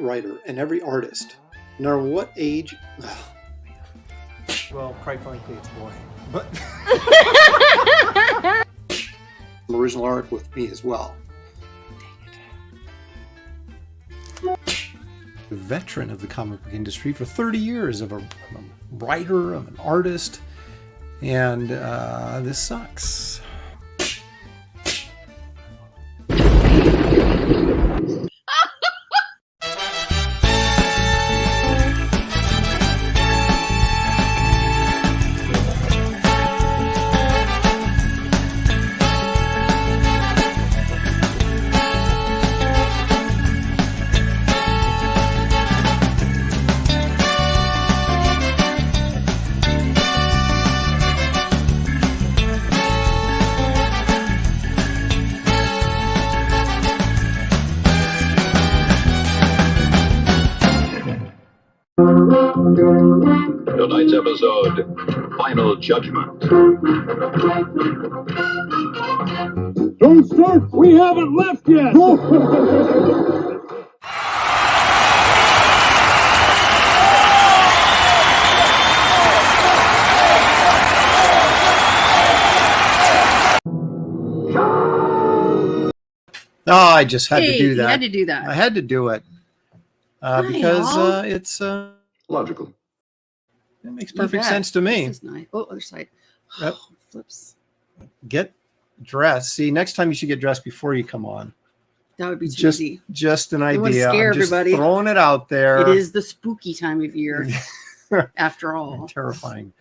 writer and every artist, no matter what age. Well, quite frankly, it's boring. But original art with me as well. A veteran of the comic book industry for 30 years, I'm a writer, I'm an artist, and this sucks. Tonight's episode, Final Judgment. Don't start! We haven't left yet! Oh, I just had to do that. You had to do that. I had to do it because it's Logical. it makes perfect sense to me. This is nice. Oh, other side. Yep. Flips. Get dressed. See, next time you should get dressed before you come on. That would be too easy. Just an I idea. want to scare I'm just everybody. throwing it out there. It is the spooky time of year, after all. Terrifying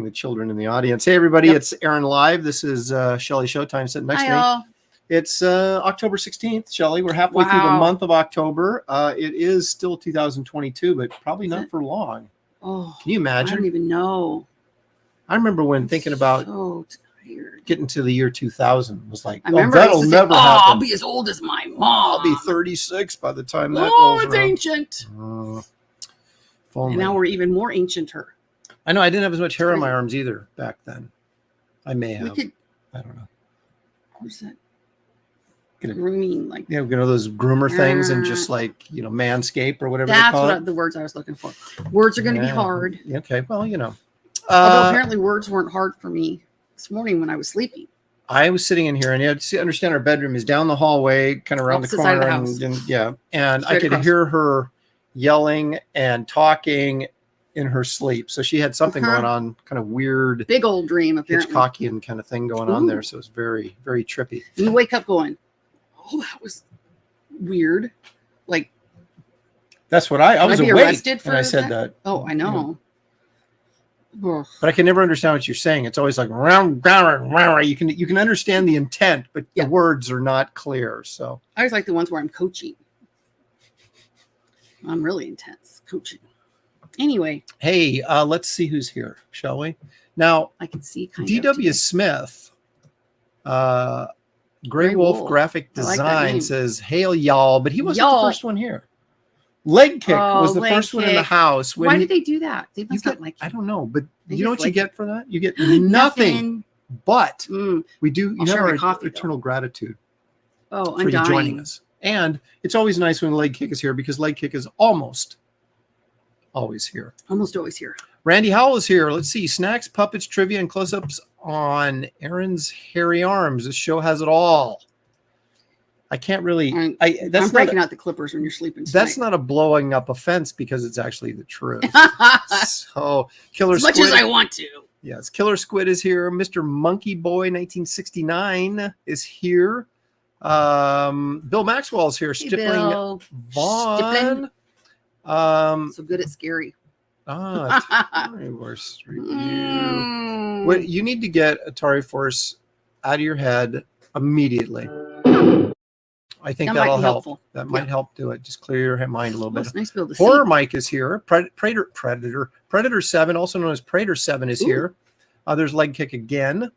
the children in the audience. Hey, everybody, It's Aaron Live. This is Shelley Showtime sitting next to me. Hi, all. It's October 16th, Shelley. We're halfway through the month of October. It is still 2022, but probably not for long. Oh, can you imagine? I don't even know. I remember when thinking about getting to the year 2000 was like, that'll never happen. I'll be as old as my mom. I'll be 36 by the time that rolls it's around. ancient. And now we're even more ancienter. I know. I didn't have as much hair on my arms either back then. I may have. I don't know. What's that? Grooming, like those groomer things, and just like manscape or whatever. That's what the words I was looking for. Words are going to be hard. Okay, well, Although apparently words weren't hard for me this morning when I was sleeping. I was sitting in here, and you had to understand our bedroom is down the hallway, kind of around the corner, and I could hear her yelling and talking in her sleep. So she had something going on, kind of weird, big old dream, apparently Hitchcockian kind of thing going on there. So it's very, very trippy. And you wake up going, oh, that was weird. Like, that's what I was awake when I said that. Oh, I know. But I can never understand what you're saying. It's always like you can understand the intent, but the words are not clear. So I always like the ones where I'm coaching. I'm really intense coaching. Anyway. Hey, let's see who's here, shall we? Now I can see D.W. Smith. Grey Wolf Graphic Design says, "Hail y'all," but he wasn't the first one here. Leg Kick was the first one in the house. Why did they do that? They must not like I don't know, but you know what you get for that? You get nothing. But we do. You have our eternal gratitude for you joining us, and it's always nice when Leg Kick is here because Leg Kick is almost always here. Almost always here. Randy Howell is here. Let's see. Snacks, puppets, trivia, and close-ups on Aaron's hairy arms. This show has it all. I can't really. I'm breaking out the clippers when you're sleeping tonight. That's not a blowing up offense because it's actually the truth. So, Killer as much Squid, as I want to. Yes, Killer Squid is here. Mr. Monkey Boy 1969 is here. Bill Maxwell is here. Hey, Stippling Bill. Vaughn. So good at scary. Atari Force review. Wait, you need to get Atari Force out of your head immediately. I think that'll help. Helpful. That might help do it. Just clear your mind a little bit. Nice to Horror Mike is here. Predator 7, also known as Praetor 7, is here. There's Leg Kick again.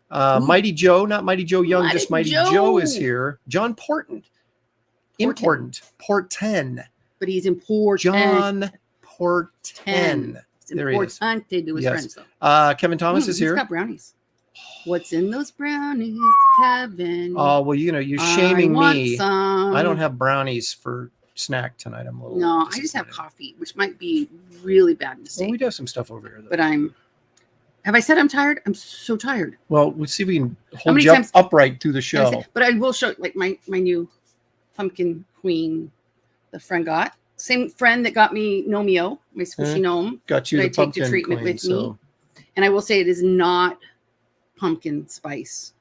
Mighty Joe, not Mighty Joe Young, just Mighty Joe is here. John Porten. Porten. But he's important. John Porten. There he is. To do his friends, though. Kevin Thomas is here. He's got brownies. What's in those brownies, Kevin? Oh, well, you're shaming me. Some. I don't have brownies for snack tonight. I'm a little. No, I just have coffee, which might be really bad mistake. Well, we do have some stuff over here, though. But have I said I'm tired? I'm so tired. Well, we'll see if we can hold you upright through the show. But I will show like my new pumpkin queen, the friend got. Same friend that got me Nomeo, my squishy gnome. Got you the pumpkin I take to treatment queen, with me. And I will say it is not pumpkin spice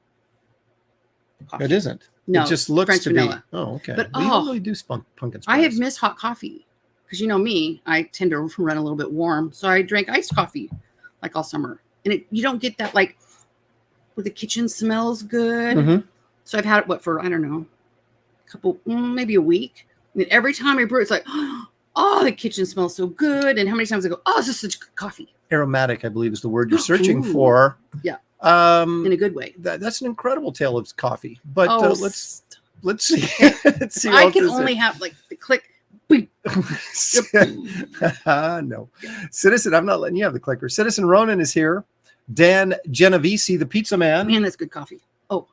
coffee. It isn't. No, it just looks French to vanilla. be. Oh, okay. But we really do pumpkin spice. I have missed hot coffee because you know me, I tend to run a little bit warm, so I drank iced coffee like all summer, and you don't get that like where the kitchen smells good. Mm-hmm. So I've had it for I don't know, maybe a week, and every time I brew, it's like, oh, the kitchen smells so good, and how many times I go, oh, this is such good coffee. Aromatic, I believe, is the word you're searching for. Yeah. In a good way. That's an incredible tale of coffee. But let's see. Let's see. I can only have like the click. No. Citizen, I'm not letting you have the clicker. Citizen Ronan is here. Dan Genovese, the pizza man. Man, that's good coffee. Oh,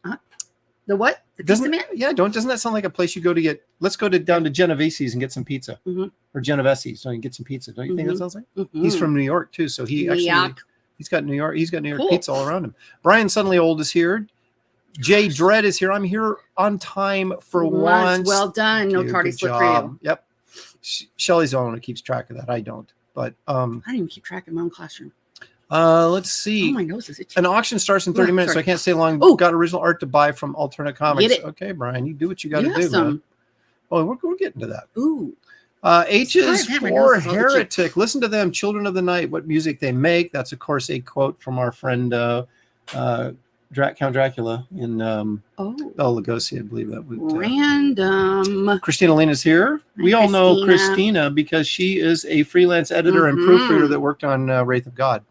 the what? The pizza man? Yeah, doesn't that sound like a place you go to get? Let's go down to Genovese's and get some pizza. Mm-hmm. Or Genovese's, so you can get some pizza. Don't you think that sounds like? Mm-hmm. He's from New York too, so he's got New York Cool. pizza all around him. Brian Suddenly Old is here. Jay Dredd is here. I'm here on time for once. Well done. No tardy slip for you. Yep. Shelley's the one who keeps track of that. I don't. But I didn't even keep track of my own classroom. Let's see. Oh, my nose is itchy. An auction starts in 30 minutes, so I can't stay long. Got original art to buy from Alternate Comics. Get it. Okay, Brian, you do what you got to do, man. Oh, we're getting to that. Ooh. H is for Heretic. Listen to them, Children of the Night, what music they make. That's, of course, a quote from our friend Count Dracula in Bela Lugosi, I believe that would. Random. Christina Lena's here. We all know Christina because she is a freelance editor and proofreader that worked on Wraith of God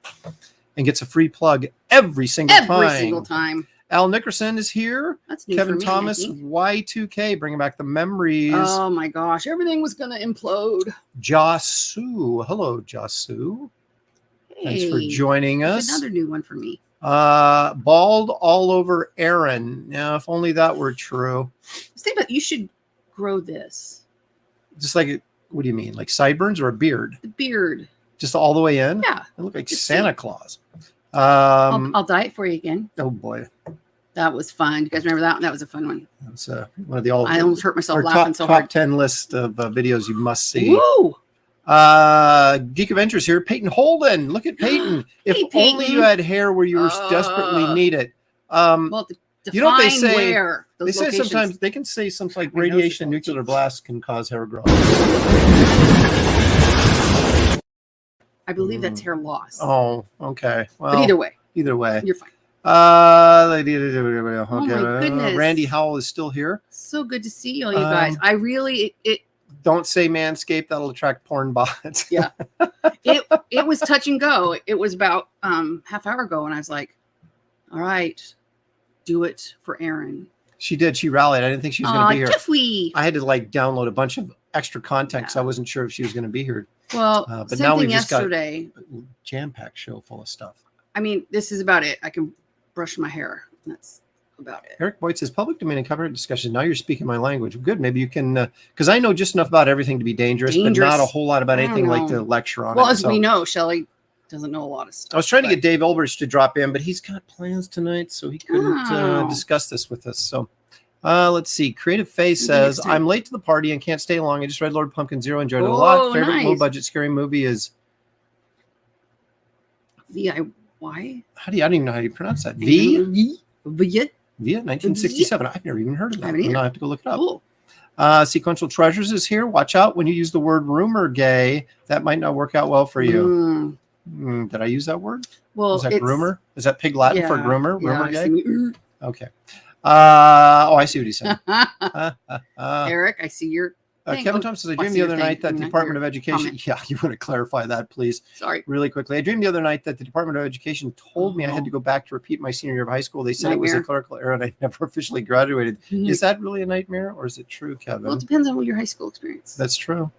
and gets a free plug every single time. Al Nickerson is here. That's new Kevin for me, Thomas, Y2K, bringing back the memories. Oh my gosh, everything was going to implode. Jasu. Hello, Jasu. Hey, thanks for joining us. Another new one for me. Bald all over Aaron. Now, if only that were true. Think about, you should grow this. Just like, what do you mean? Like sideburns or a beard? The beard. Just all the way in? Yeah. I look like Santa Claus. I'll dye it for you again. Oh boy. That was fun. You guys remember that one? That was a fun one. That's one of the I almost hurt myself laughing so hard. Top 10 list of videos you must see. Woo! Geek Adventures here. Peyton Holden. Look at Peyton. If Peyton. only you had hair where you were desperately need it. Well, you know what they say? Where they say locations. Sometimes they can say something like radiation, nuclear blast can cause hair growth. I believe that's hair loss. Oh, okay. Well, but either way, you're fine. Okay. Oh my goodness. Randy Howell is still here. So good to see all you guys. I really don't say Manscaped, that'll attract porn bots. Yeah. It was touch and go. It was about half hour ago, and I was like, all right, do it for Aaron. She did. She rallied. I didn't think she was going to be here. Jeffrey. I had to download a bunch of extra content because I wasn't sure if she was going to be here. Well, but now we've just yesterday. Got a jam-packed show full of stuff. I mean, this is about it. I can brush my hair. That's about it. Eric Boyd says, public domain and copyright discussion. Now you're speaking my language. Good. Maybe you can, because I know just enough about everything to be dangerous, but not a whole lot about anything like to lecture on it. Well, as we know, Shelley doesn't know a lot of stuff. I was trying to get Dave Elbridge to drop in, but he's got plans tonight, so he couldn't discuss this with us. So let's see. Creative Face says, I'm late to the party and can't stay long. I just read Lord Pumpkin Zero, enjoyed it a lot. Favorite low-budget scary movie is VIY? I don't even know how you pronounce that. Via, 1967. I've never even heard of that. I have to go look it up. Cool. Sequential Treasures is here. Watch out when you use the word rumor gay. That might not work out well for you. Did I use that word? Well, is that groomer? Is that pig Latin for groomer? Rumor gay? Okay. I see what he's saying. Eric, I see your Kevin Thompson says, I dreamed the other night that the Department of Education. Yeah, you want to clarify that, please? Sorry. Really quickly. I dreamed the other night that the Department of Education told me I had to go back to repeat my senior year of high school. They said it was a clerical error and I never officially graduated. Is that really a nightmare or is it true, Kevin? Well, it depends on your high school experience. That's true.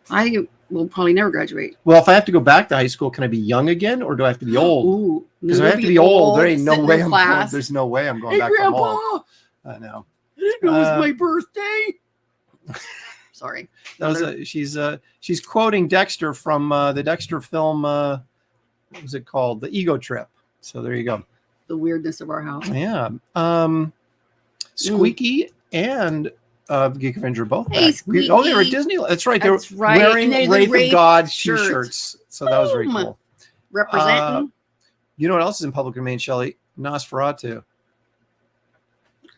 I will probably never graduate. Well, if I have to go back to high school, can I be young again or do I have to be old? Because if I have to be old, there ain't no way I'm going. There's no way I'm going back to home. I know. It was my birthday. Sorry. That was she's quoting Dexter from the Dexter film. What was it called? The Ego Trip. So there you go. The weirdness of our house. Yeah. Squeaky and Geek Avenger both back. Squeaky. They were at Disney. That's right. They were wearing Wraith of God t-shirts. So that was very cool. Representing. You know what else is in public domain, Shelley? Nosferatu.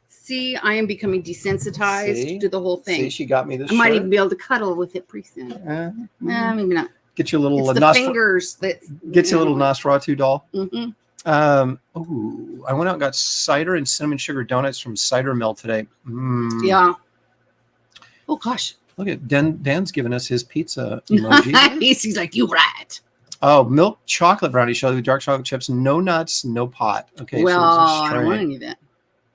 See, I am becoming desensitized to the whole thing. See, she got me this. I might even be able to cuddle with it pretty soon. Maybe not. Get you a little fingers that get you a little Nosferatu doll. Mm-hmm. I went out and got cider and cinnamon sugar donuts from Cider Mill today. Yeah. Oh gosh. Look at Dan's giving us his pizza emoji. He's like, you right. Oh, milk chocolate brownie, Shelley, with dark chocolate chips, no nuts, no pot. Okay. Well, I don't want any of that.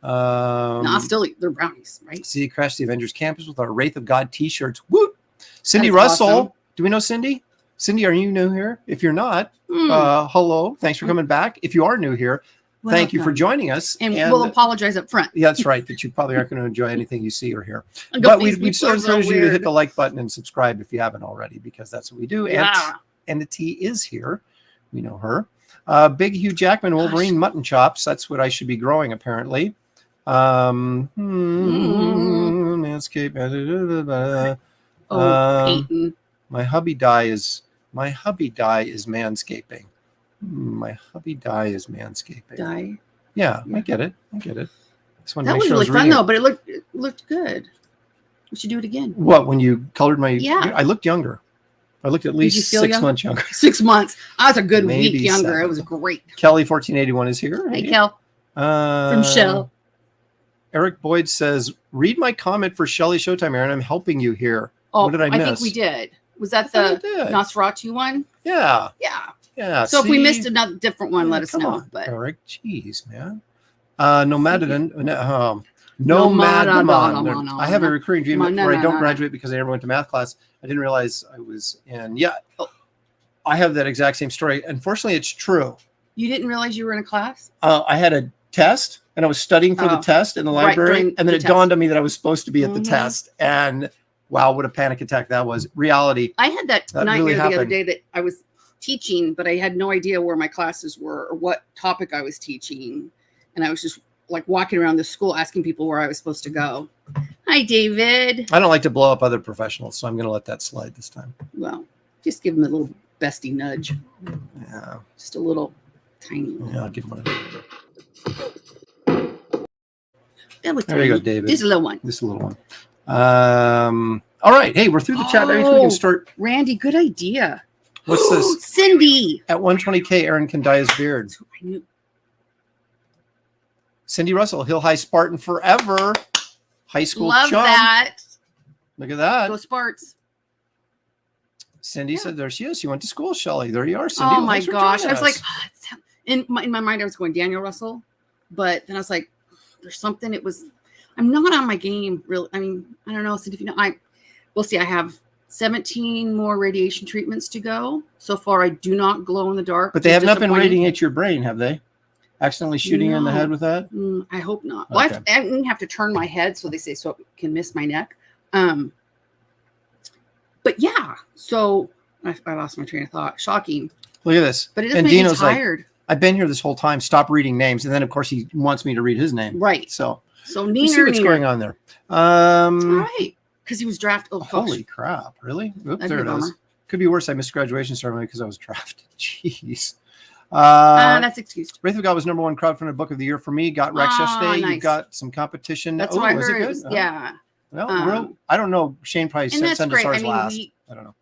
No, I'll still eat their brownies, right? See, crash the Avengers campus with our Wraith of God t-shirts. Woo! Cindy Russell. Awesome. Do we know Cindy? Cindy, are you new here? If you're not, hello. Thanks for coming back. If you are new here, thank you for joining us. And we'll apologize up front. Yeah, that's right. That you probably aren't going to enjoy anything you see or hear. But we'd sort of encourage you to hit the like button and subscribe if you haven't already, because that's what we do. Yeah. And the T is here. We know her. Big Hugh Jackman, Wolverine mutton chops. That's what I should be growing, apparently. Manscaped. Peyton. My hubby die is manscaping. My hubby die is manscaping. Die. Yeah, I get it. That was really fun though, but it looked good. We should do it again. What, when you colored my? Yeah, I looked younger. I looked at least 6 months younger. 6 months. I was a good Maybe week younger. 7. It was great. Kelly 1481 is here. Hey, Kel. From Shell. Eric Boyd says, "Read my comment for Shelley Showtime, Aaron. I'm helping you here." Oh, what did I miss? I think we did. Was that the Nosferatu one? Yeah. Yeah. So if we missed another different one, let us know. On, but Eric, jeez, man. Nomadamon. I have a recurring dream where I don't graduate because I never went to math class. I didn't realize I was in. Yeah, I have that exact same story. Unfortunately, it's true. You didn't realize you were in a class? I had a test, and I was studying for the test in the library, and then it dawned on me that I was supposed to be at the test. And wow, what a panic attack that was. Reality. I had that nightmare the other day that I was teaching, but I had no idea where my classes were or what topic I was teaching. And I was just like walking around the school asking people where I was supposed to go. Hi, David. I don't like to blow up other professionals, so I'm going to let that slide this time. Well, just give him a little bestie nudge. Yeah. Just a little tiny one. Yeah, I'll give him one of those. That was there you go, David. Just a little one. Just a little one. All right. Hey, we're through the chat. Maybe we can start. Randy, good idea. What's this? Cindy. At 120K, Aaron can dye his beard. I knew. Cindy Russell, Hill High Spartan forever. High school Love chum. that. Look at that. Go Sparts. Cindy said there she is. She went to school, Shelley. There you are, Cindy. Oh my gosh. I was like, in my mind, I was going Daniel Russell. But then I was like, there's something. I'm not on my game, really. I mean, I don't know. Cindy, if you know, we'll see. I have 17 more radiation treatments to go. So far, I do not glow in the dark. But they have not been radiating your brain, have they? Accidentally shooting you in the head with that? I hope not. Well, I have to turn my head, so they say, so it can miss my neck. But yeah, so I lost my train of thought. Shocking. Look at this. But it doesn't make me tired. Like, I've been here this whole time. Stop reading names. And then, of course, he wants me to read his name. Right. So Nina, see what's going on there. All right. Because he was drafted. Oh, holy crap. Really? Oops, there it is. Could be worse. I missed graduation ceremony because I was drafted. Jeez. That's excused. Wraith of God was #1 crowdfunded book of the year for me. Got Rex yesterday. Nice. You got some competition. That's what I heard. It good? Yeah. Well, I don't know. Shane probably sent us ours last. I don't know.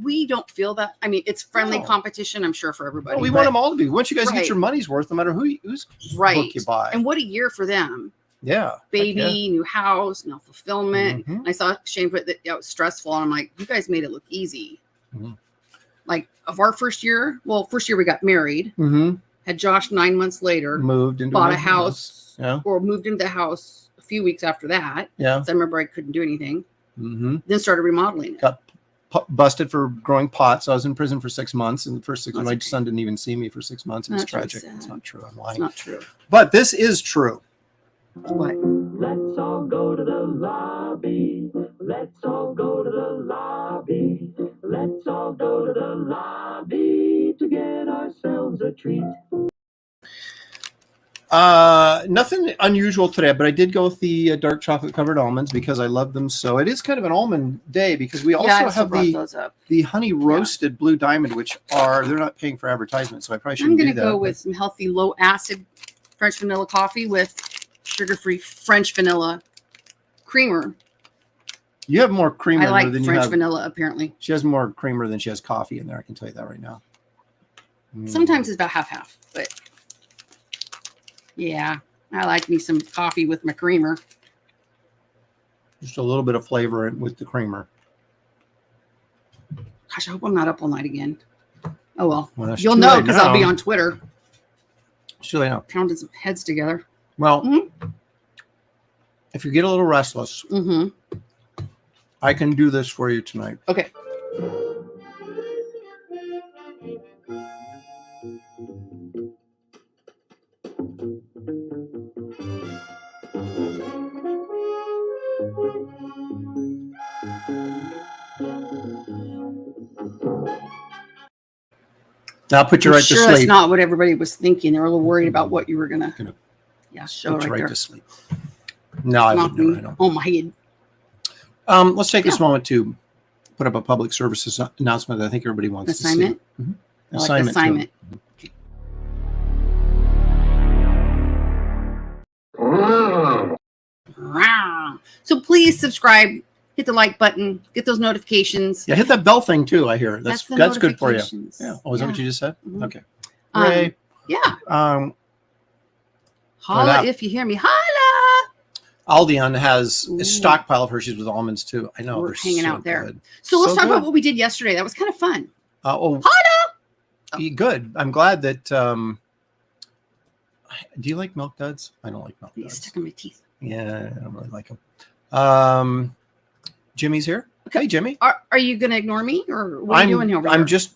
We don't feel that. I mean, it's friendly competition, I'm sure, for everybody. We want them all to be. Once you guys get your money's worth, no matter whose book you buy. And what a year for them. Yeah. Baby, new house, no fulfillment. Mm-hmm. I saw Shane put that it was stressful, and I'm like, you guys made it look easy. Mm-hmm. Like, of our first year we got married. Mm-hmm. Had Josh 9 months later. Bought a house. Yeah. Or moved into the house a few weeks after that. Yeah. So I remember I couldn't do anything. Mm-hmm. Then started remodeling it. Got busted for growing pot. So I was in prison for 6 months. And the first 6 months, my son didn't even see me for 6 months. It was tragic. It's not true. I'm lying. It's not true. But this is true. What? Let's all go to the lobby. Let's all go to the lobby. Let's all go to the lobby to get ourselves a treat. Nothing unusual today, but I did go with the dark chocolate covered almonds because I love them so. It is kind of an almond day because we also have the honey roasted blue diamond, which they're not paying for advertisement, so I probably shouldn't do that. I'm going to go with some healthy low acid French vanilla coffee with sugar-free French vanilla creamer. You have more creamer than you have. French vanilla, apparently. She has more creamer than she has coffee in there. I can tell you that right now. Sometimes it's about half-half, but yeah, I like me some coffee with my creamer. Just a little bit of flavor with the creamer. Gosh, I hope I'm not up all night again. Oh, well you'll know because I'll be on Twitter. Surely not. Pounding some heads together. Well, if you get a little restless, I can do this for you tonight. Okay. I'll put you right to sleep. That's not what everybody was thinking. They were a little worried about what you were gonna show put you right there. To sleep. No, I wouldn't do it. Oh my head. Let's take this moment to put up a public services announcement that I think everybody wants to see. Assignment. So please subscribe, hit the like button, get those notifications. Yeah, hit that bell thing too. I hear that's good for you. Yeah. Oh, is that what you just said? Okay. Ray. Holla if you hear me. Holla. Aldion has a stockpile of Hershey's with almonds too. I know we're hanging out there. Good. So let's talk about what we did yesterday. That was kind of fun. Holla. Good. I'm glad that. Do you like milk duds? I don't like milk duds. Stuck in my teeth. Yeah, I don't really like them. Jimmy's here. Okay, hey, Jimmy. Are you going to ignore me or what are you doing here?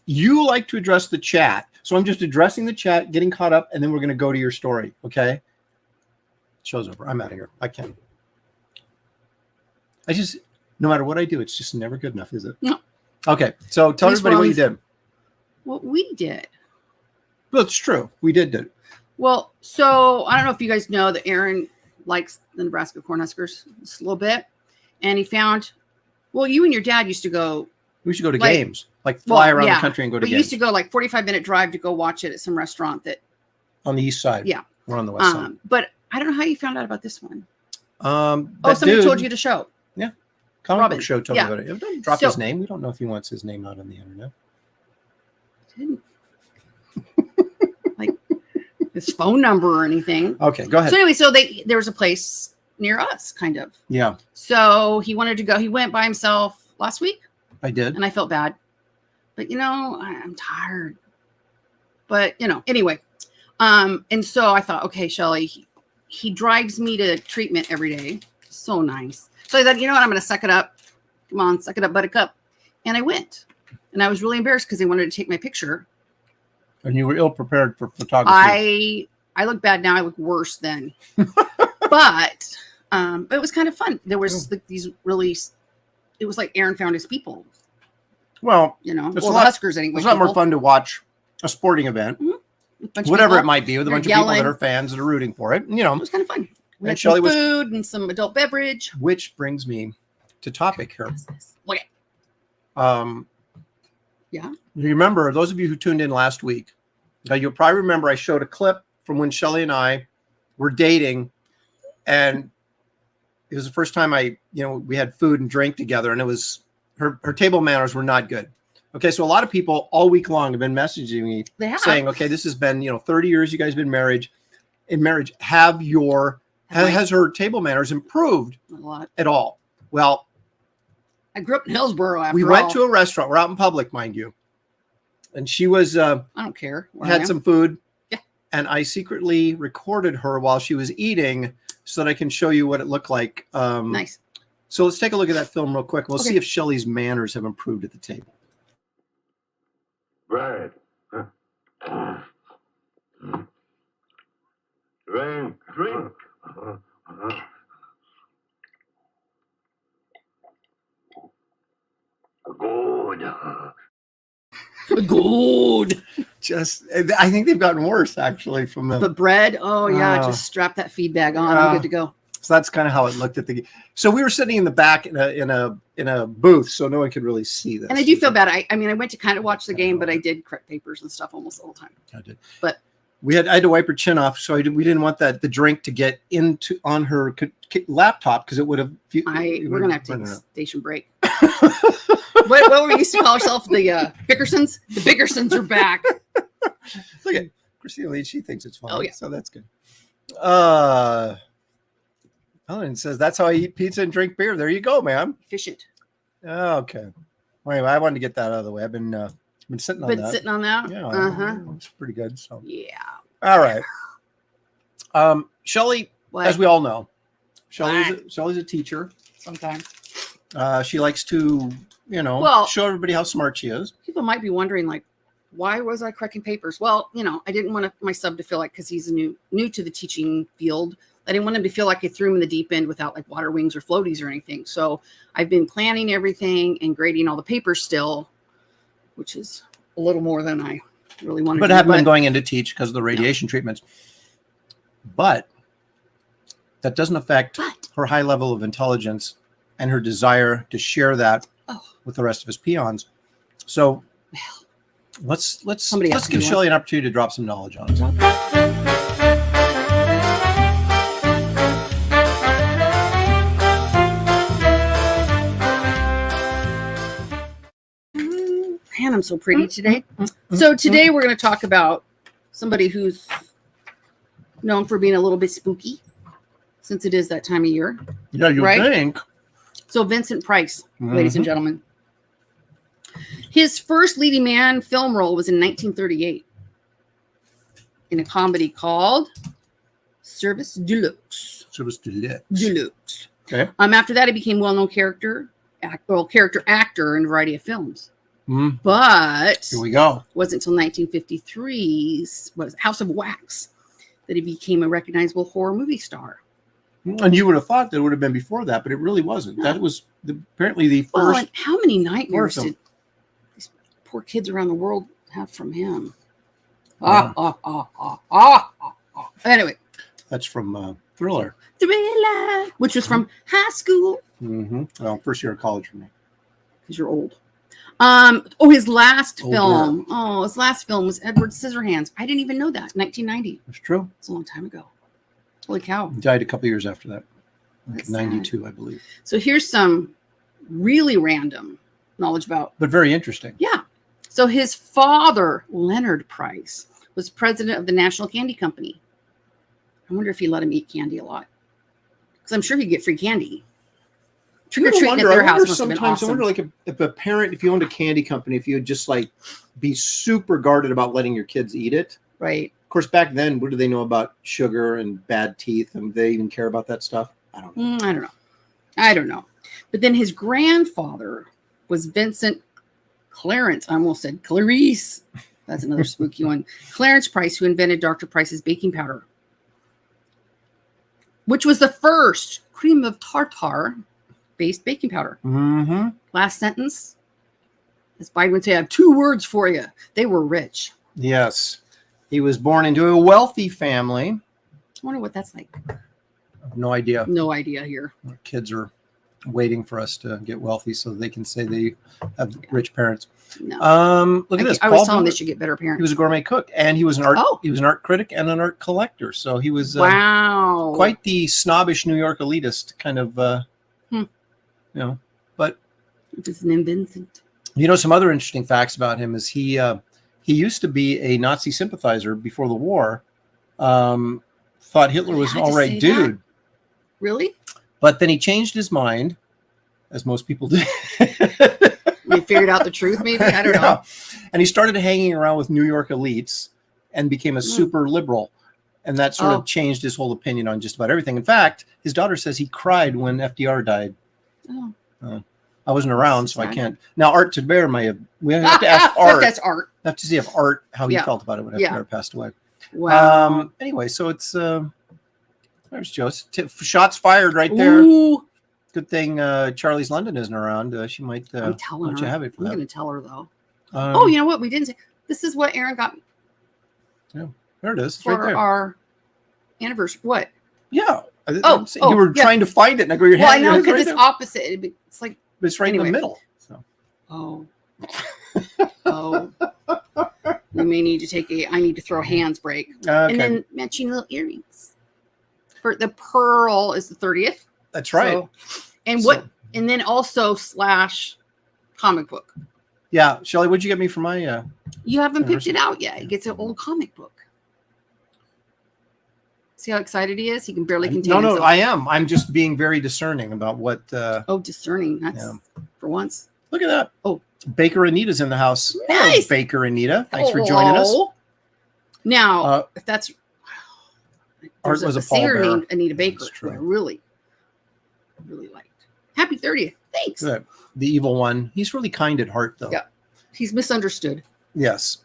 You like to address the chat. So I'm just addressing the chat, getting caught up, and then we're going to go to your story. Okay. Show's over. I'm out of here. I can't. No matter what I do, it's just never good enough, is it? No. Okay. So tell everybody what you did. What we did. Well, it's true. We did it. Well, so I don't know if you guys know that Aaron likes the Nebraska Cornhuskers just a little bit. And he found, you and your dad used to go. We should go to games, fly around the country and go to games. We used to go 45-minute drive to go watch it at some restaurant on the east side. Yeah. We're on the west side. But I don't know how you found out about this one. Somebody told you to show. Yeah. Comic book show told me about it. Don't drop his name. We don't know if he wants his name out on the internet. Didn't. His phone number or anything. Okay, go ahead. So anyway, there was a place near us, kind of. Yeah. So he wanted to go. He went by himself last week. I did. And I felt bad. But, I'm tired. But, anyway. And so I thought, okay, Shelley, he drives me to treatment every day. So nice. So I thought, you know what? I'm going to suck it up. Come on, suck it up, buttercup. And I went. And I was really embarrassed because they wanted to take my picture. And you were ill prepared for photography. I look bad now. I look worse then. But it was kind of fun. There was these really, it was like Aaron found his people. Well, the Huskers anyway. It's a lot more fun to watch a sporting event, whatever it might be, with a bunch of people that are fans that are rooting for it. It was kind of fun. We had Shelley some food and some adult beverage. Which brings me to topic here. Okay. Yeah. You remember, those of you who tuned in last week, you'll probably remember I showed a clip from when Shelley and I were dating, and it was the first time we had food and drink together, and it was her table manners were not good. Okay, so a lot of people all week long have been messaging me saying, okay, this has been 30 years you guys have been in marriage. Has her table manners improved at all? Well, I grew up in Hillsboro. We went to a restaurant. We're out in public, mind you. And she was, I don't care. Had some food. Yeah. And I secretly recorded her while she was eating so that I can show you what it looked like. Nice. So let's take a look at that film real quick. We'll see if Shelley's manners have improved at the table. Right. Drink. Good. Good. I think they've gotten worse actually from the. But bread, oh yeah, just strap that feed bag on. I'm good to go. So that's kind of how it looked at the. So we were sitting in the back in a booth, so no one could really see this. And I do feel bad. I mean, I went to kind of watch the game, but I did correct papers and stuff almost the whole time. I did. But I had to wipe her chin off, so we didn't want the drink to get on her laptop because it would have. We're gonna have to take a station break. what were we used to call ourselves? The Bickersons? The Bickersons are back. Look at Christina Lee. She thinks it's fun. Oh, yeah. So that's good. Ellen says, that's how I eat pizza and drink beer. There you go, man. Efficient. Okay. Well, anyway, I wanted to get that out of the way. I've been sitting on that. Sitting on that? Yeah. It's pretty good. So yeah. All right. Shelley, as we all know, Shelley's a teacher. Sometimes. She likes to, show everybody how smart she is. People might be wondering, like, why was I correcting papers? Well, I didn't want my sub to feel like, because he's new to the teaching field, I didn't want him to feel like I threw him in the deep end without like water wings or floaties or anything. So I've been planning everything and grading all the papers still, which is a little more than I really wanted to do. But haven't been going in to teach because of the radiation treatments. But that doesn't affect her high level of intelligence and her desire to share that with the rest of his peons. So let's give Shelley an opportunity to drop some knowledge on us. Man, I'm so pretty today. So today we're going to talk about somebody who's known for being a little bit spooky, since it is that time of year. Yeah, you think. So Vincent Price, ladies and gentlemen. His first leading man film role was in 1938 in a comedy called Service Deluxe. Service Deluxe. Deluxe. Okay. After that, he became well-known character actor in a variety of films. But here we go. It wasn't until 1953's House of Wax that he became a recognizable horror movie star. And you would have thought that it would have been before that, but it really wasn't. No. That was apparently the first. Well, and how many nightmares did these poor kids around the world have from him? Yeah. Anyway, that's from Thriller. Thriller, which was from high school. Well, first year of college for me. Because you're old. His last film. Yeah. His last film was Edward Scissorhands. I didn't even know that. 1990. That's true. It's a long time ago. Holy cow. He died a couple years after that. Like 92, sad. I believe. So here's some really random knowledge about. But very interesting. Yeah. So his father, Leonard Price, was president of the National Candy Company. I wonder if he let him eat candy a lot. Because I'm sure he'd get free candy. Trick-or-treating at their house must have been awesome. I wonder, like, if a parent, if you owned a candy company, if you would just, like, be super guarded about letting your kids eat it. Right. Of course, back then, what do they know about sugar and bad teeth? And do they even care about that stuff? I don't know. I don't know. But then his grandfather was Vincent Clarence. I almost said Clarice. That's another spooky one. Clarence Price, who invented Dr. Price's baking powder, which was the first cream of tartar based baking powder. Last sentence. As Biden would say, I have 2 words for you. They were rich. Yes. He was born into a wealthy family. I wonder what that's like. No idea. No idea here. Our kids are waiting for us to get wealthy so they can say they have rich parents. No. Look at this. I was telling them they should get better parents. He was a gourmet cook, and he was an art critic and an art collector. So he was quite the snobbish New York elitist kind of but it's an Vincent. Some other interesting facts about him is he used to be a Nazi sympathizer before the war. Thought Hitler was an all right dude. That? Really? But then he changed his mind, as most people do. He figured out the truth, maybe? I don't know. And he started hanging around with New York elites and became a super liberal. And that sort of changed his whole opinion on just about everything. In fact, his daughter says he cried when FDR died. I wasn't around, so I can't. Now, Art Tedber may have. We have to ask Art. That's Art. We have to see if Art, how he felt about it when FDR passed away. Wow. Anyway, so it's there's Joe. Shots fired right there. Ooh. good thing Charlie's London isn't around. She might I'm telling let her. you have it for I'm that. going to tell her though. Oh, you know what? We didn't say. This is what Aaron got me. Yeah, there it is. It's For right there. our anniversary. What? Yeah. You were trying to find it, and I go, your hand. Well, I know because right it's there. opposite. It's like. But it's right in the middle. So. Oh. We may need to take I need to throw a hands break. Okay. And then matching little earrings. For the pearl is the 30th. That's right. So, and and then also / comic book. Yeah. Shelley, what'd you get me for my You haven't picked it out yet. It gets an old comic book. See how excited he is? He can barely contain himself. No, I am. I'm just being very discerning about what discerning. That's for once. Look at that. Oh. Baker Anita's in the house. Nice. Hello, Baker Anita. Thanks for joining us. Now, if that's Art was a singer pallbearer. named Anita Baker, who I really liked. Happy 30th. Thanks. Good. The evil one. He's really kind at heart, though. Yeah. He's misunderstood. Yes.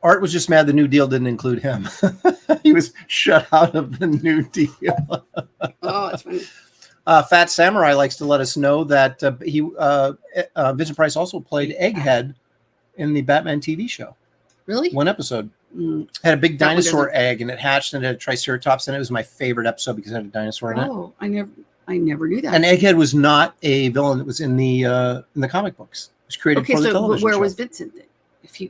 Art was just mad the New Deal didn't include him. He was shut out of the New Deal. Oh, that's funny. Fat Samurai likes to let us know that Vincent Price also played Egghead in the Batman TV show. Really? One episode. Had a big dinosaur egg, and it hatched and it had a triceratops, and it was my favorite episode because it had a dinosaur in it. Oh, I never knew that. And Egghead was not a villain that was in the comic books. It was created for the television where show. was Vincent then?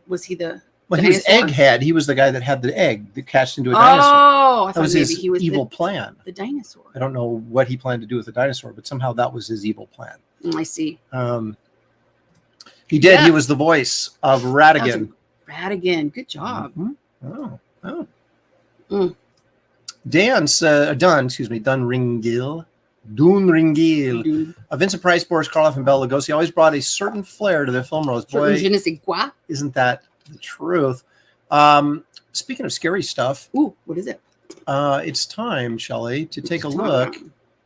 Was he the Well, he was dinosaur? Egghead. He was the guy that had the egg that hatched into a dinosaur. Oh, I That thought was maybe his he was evil plan. the dinosaur. I don't know what he planned to do with the dinosaur, but somehow that was his evil plan. I see. He did. Yeah. He was the voice of Radigan. Radigan. Good job. Mm-hmm. Oh. Mm. Dun Ringil. Vincent Price, Boris Karloff, and Bela Lugosi always brought a certain flair to their film roles. Boy, Je ne sais quoi. isn't that the truth? Speaking of scary stuff, Ooh, what is it? it's time, Shelley, to take a look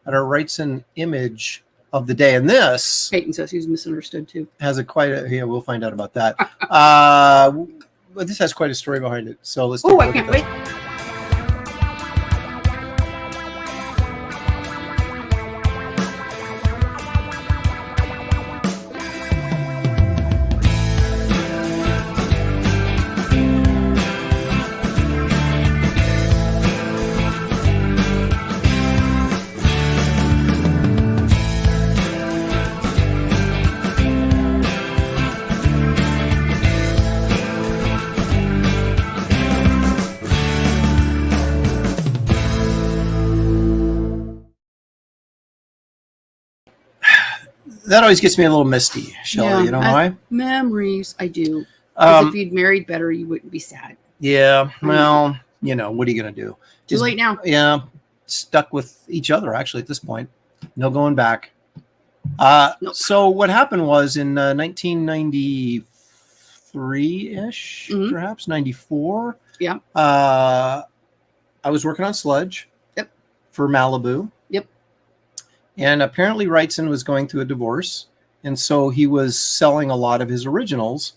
at our Wrightson image of the day. And this Peyton says he's misunderstood too. has we'll find out about that. But this has quite a story behind it. So let's take a Oh, I look can't at wait. that. That always gets me a little misty, Shelley. Yeah, you know why? Memories, I do. Because if you'd married better, you wouldn't be sad. Yeah. Well, what are you going to do? Too late now. Yeah. Stuck with each other, actually, at this point. No going back. Nope. So what happened was in 1993-ish, perhaps, 94. Yeah. I was working on Sludge. Yep. For Malibu. Yep. And apparently Wrightson was going through a divorce. And so he was selling a lot of his originals.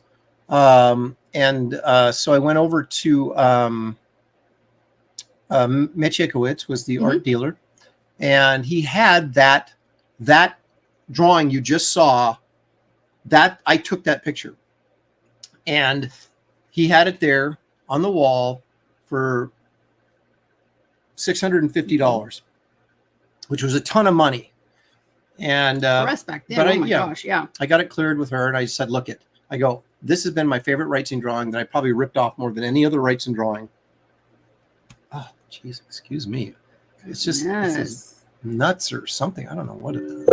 So I went over to Mitch Ickowitz was the art dealer. And he had that drawing you just saw. That I took that picture. And he had it there on the wall for $650, which was a ton of money. And For us back then, gosh, yeah. I got it cleared with her, and I said, "Look, this has been my favorite Wrightson drawing that I probably ripped off more than any other Wrightson drawing." Oh, jeez, excuse me. It's just this is nuts or something. I don't know what it is.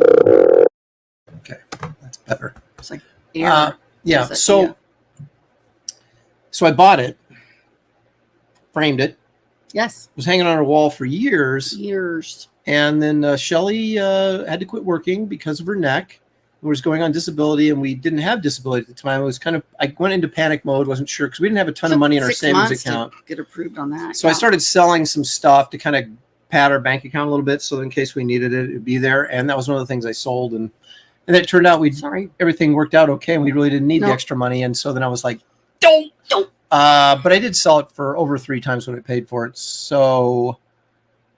Okay, that's better. It's like air. Yeah. So I bought it, framed it. Yes. Was hanging on her wall for years. And then Shelley had to quit working because of her neck. We was going on disability, and we didn't have disability at the time. It was I went into panic mode, wasn't sure because we didn't have a ton of money in our savings account. To get approved on that. So I started selling some stuff to kind of pad our bank account a little bit, so in case we needed it, it'd be there. And that was one of the things I sold, and it turned out everything worked out okay, and we really didn't need the extra money. And so then I was like, don't. But I did sell it for over 3 times what I paid for it. So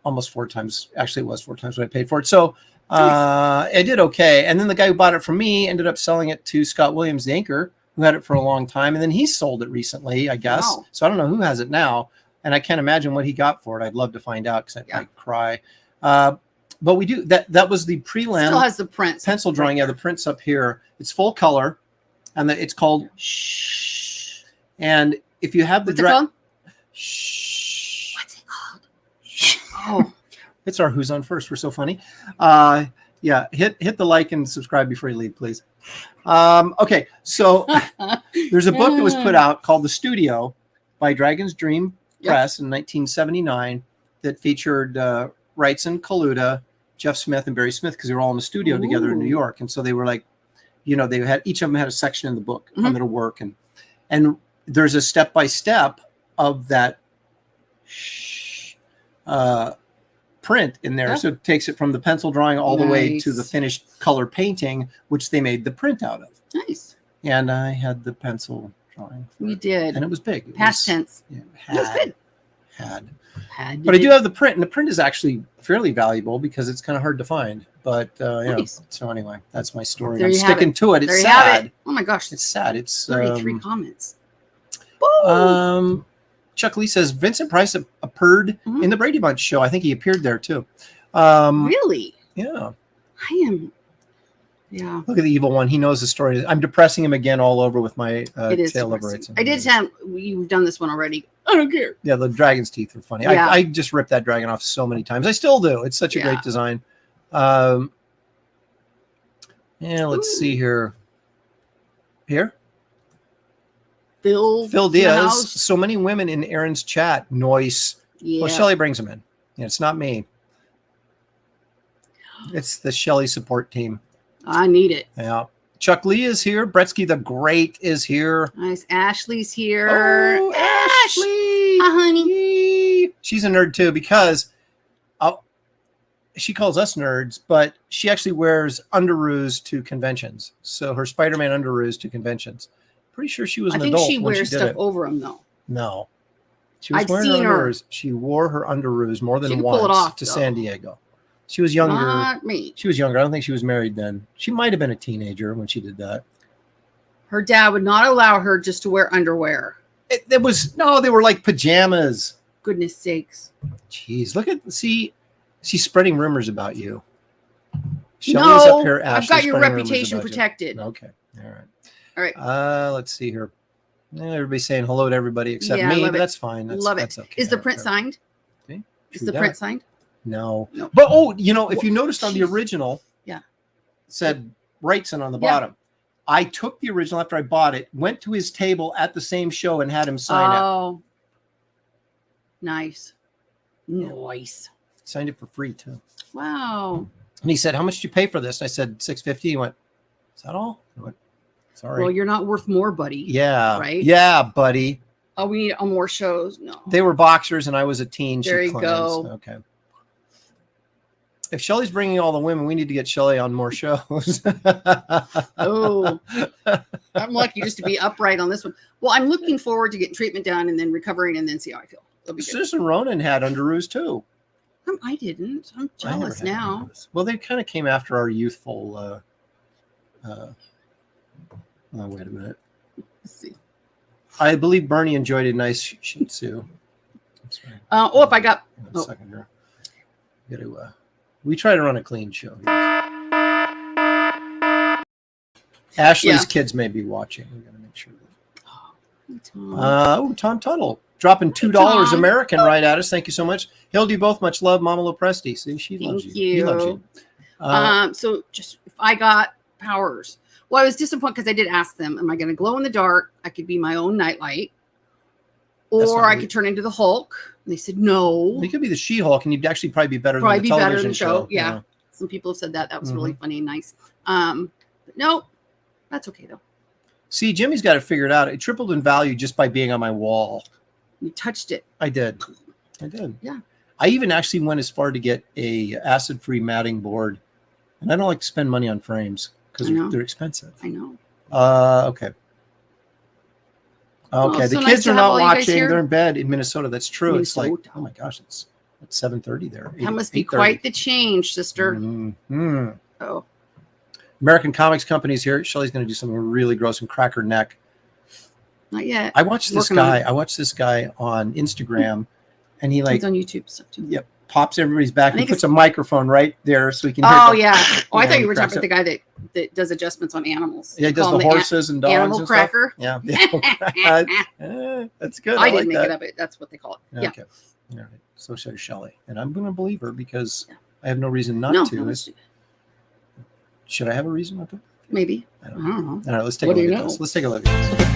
almost 4 times. Actually, it was 4 times what I paid for it. So I did okay. And then the guy who bought it from me ended up selling it to Scott Williams, the anchor, who had it for a long time. And then he sold it recently, I guess. Wow. So I don't know who has it now. And I can't imagine what he got for it. I'd love to find out because I'd cry. But we do that was the prelim. Still has the prints. Pencil drawing. Yeah, the print's up here. It's full color. And it's called Shh. And if you have the What's it called? Shh. What's it called? Oh, it's our Who's on First. We're so funny. Yeah, hit the like and subscribe before you leave, please. Okay, so there's a book that was put out called The Studio by Dragon's Dream Press in 1979 that featured Wrightson, Kaluta, Jeff Smith, and Barry Smith because they were all in the studio together in New York. And so they were like, they had each of them had a section in the book on their work, and there's a step-by-step of that print in there. So it takes it from the pencil drawing all the way to the finished color painting, which they made the print out of. Nice. And I had the pencil drawing. We did. And it was big. Past tense. Yeah, It was good. Had. But I do have the print, and the print is actually fairly valuable because it's kind of hard to find. But so anyway, that's my story. I'm sticking to it. It's sad. Oh my gosh. It's sad. It's 33 comments. Chuck Lee says Vincent Price appeared in the Brady Bunch show. I think he appeared there too. Really? Yeah. I am. Yeah. Look at the evil one. He knows the story. I'm depressing him again all over with my tale of Wrightson. I did tell him you've done this one already. I don't care. Yeah, the dragon's teeth are funny. Yeah. I just ripped that dragon off so many times. I still do. It's such a great design. Let's see here. Phil Diaz. So many women in Aaron's chat. Noise. Yeah. Well, Shelley brings them in. Yeah, it's not me. It's the Shelley support team. I need it. Yeah. Chuck Lee is here. Bretsky the Great is here. Nice. Ashley's here. Oh, Ashley. Honey. She's a nerd too because she calls us nerds, but she actually wears underoos to conventions. So her Spider-Man underoos to conventions. Pretty sure she was an adult. I think she wears stuff it. over them though. No. She was wearing her underoos. She wore her underoos more than once to San Diego. She was younger. Not me. She was younger. I don't think she was married then. She might have been a teenager when she did that. Her dad would not allow her just to wear underwear. They were like pajamas. Goodness sakes. Jeez, she's spreading rumors about you. Shelley's up here, Ashley, I've got your reputation protected. Okay. All right. Let's see here. Everybody's saying hello to everybody except me, but that's fine. That's okay. Is the print signed? Okay. Is the print signed? No. But if you noticed on the original, it said Wrightson on the bottom. I took the original after I bought it, went to his table at the same show and had him sign it. Oh. Nice. Signed it for free too. Wow. And he said, "How much did you pay for this?" I said, $650. He went, "Is that all?" I went, "Sorry." Well, you're not worth more, buddy. Yeah. Right? Yeah, buddy. Oh, we need more shows. No. They were boxers and I was a teen. There you go. Okay. If Shelley's bringing all the women, we need to get Shelley on more shows. Oh, I'm lucky just to be upright on this one. Well, I'm looking forward to getting treatment done and then recovering and then see how I feel. Susan Ronan had underoos too. I didn't. I'm jealous now. Well, they kind of came after our youthful. Oh, wait a minute. Let's see. I believe Bernie enjoyed a nice Shih Tzu. If I got. One second here. We try to run a clean show here. Ashley's kids may be watching. We got to make sure. Tom Tuttle dropping $2 American right at us. Thank you so much. He'll do both. Much love, Mama Lopresti. See, she loves you. He loves you. So just if I got powers, well, I was disappointed because I did ask them, "Am I going to glow in the dark? I could be my own nightlight, or I could turn into the Hulk." And they said no. You could be the She-Hulk, and you'd actually probably be better than the television show. Yeah. Some people have said that. That was really funny and nice. But no, that's okay though. See, Jimmy's got it figured out. It tripled in value just by being on my wall. You touched it. I did. Yeah. I even actually went as far to get a acid-free matting board, and I don't like to spend money on frames because they're expensive. I know. Okay. Okay, the kids are not watching. They're in bed in Minnesota. That's true. It's like, oh my gosh, it's at 7:30 there. That must be quite the change, sister. Mm-hmm. Oh. American Comics Company's here. Shelley's going to do something really gross and crack her neck. Not yet. I watched this guy on Instagram, and he He's on YouTube stuff too. Yep, pops everybody's back and puts a microphone right there so he can hear. Oh yeah. Oh, I thought you were talking about the guy that does adjustments on animals. Yeah, he does the horses and dogs. Animal and cracker. Stuff. Yeah. That's good. I didn't make it up. That's what they call it. Yeah. Okay. All right. So says Shelley, and I'm going to believe her because I have no reason not to. Should I have a reason not to? Maybe. I don't know. All right, let's take a look at this. Let's take a look at this.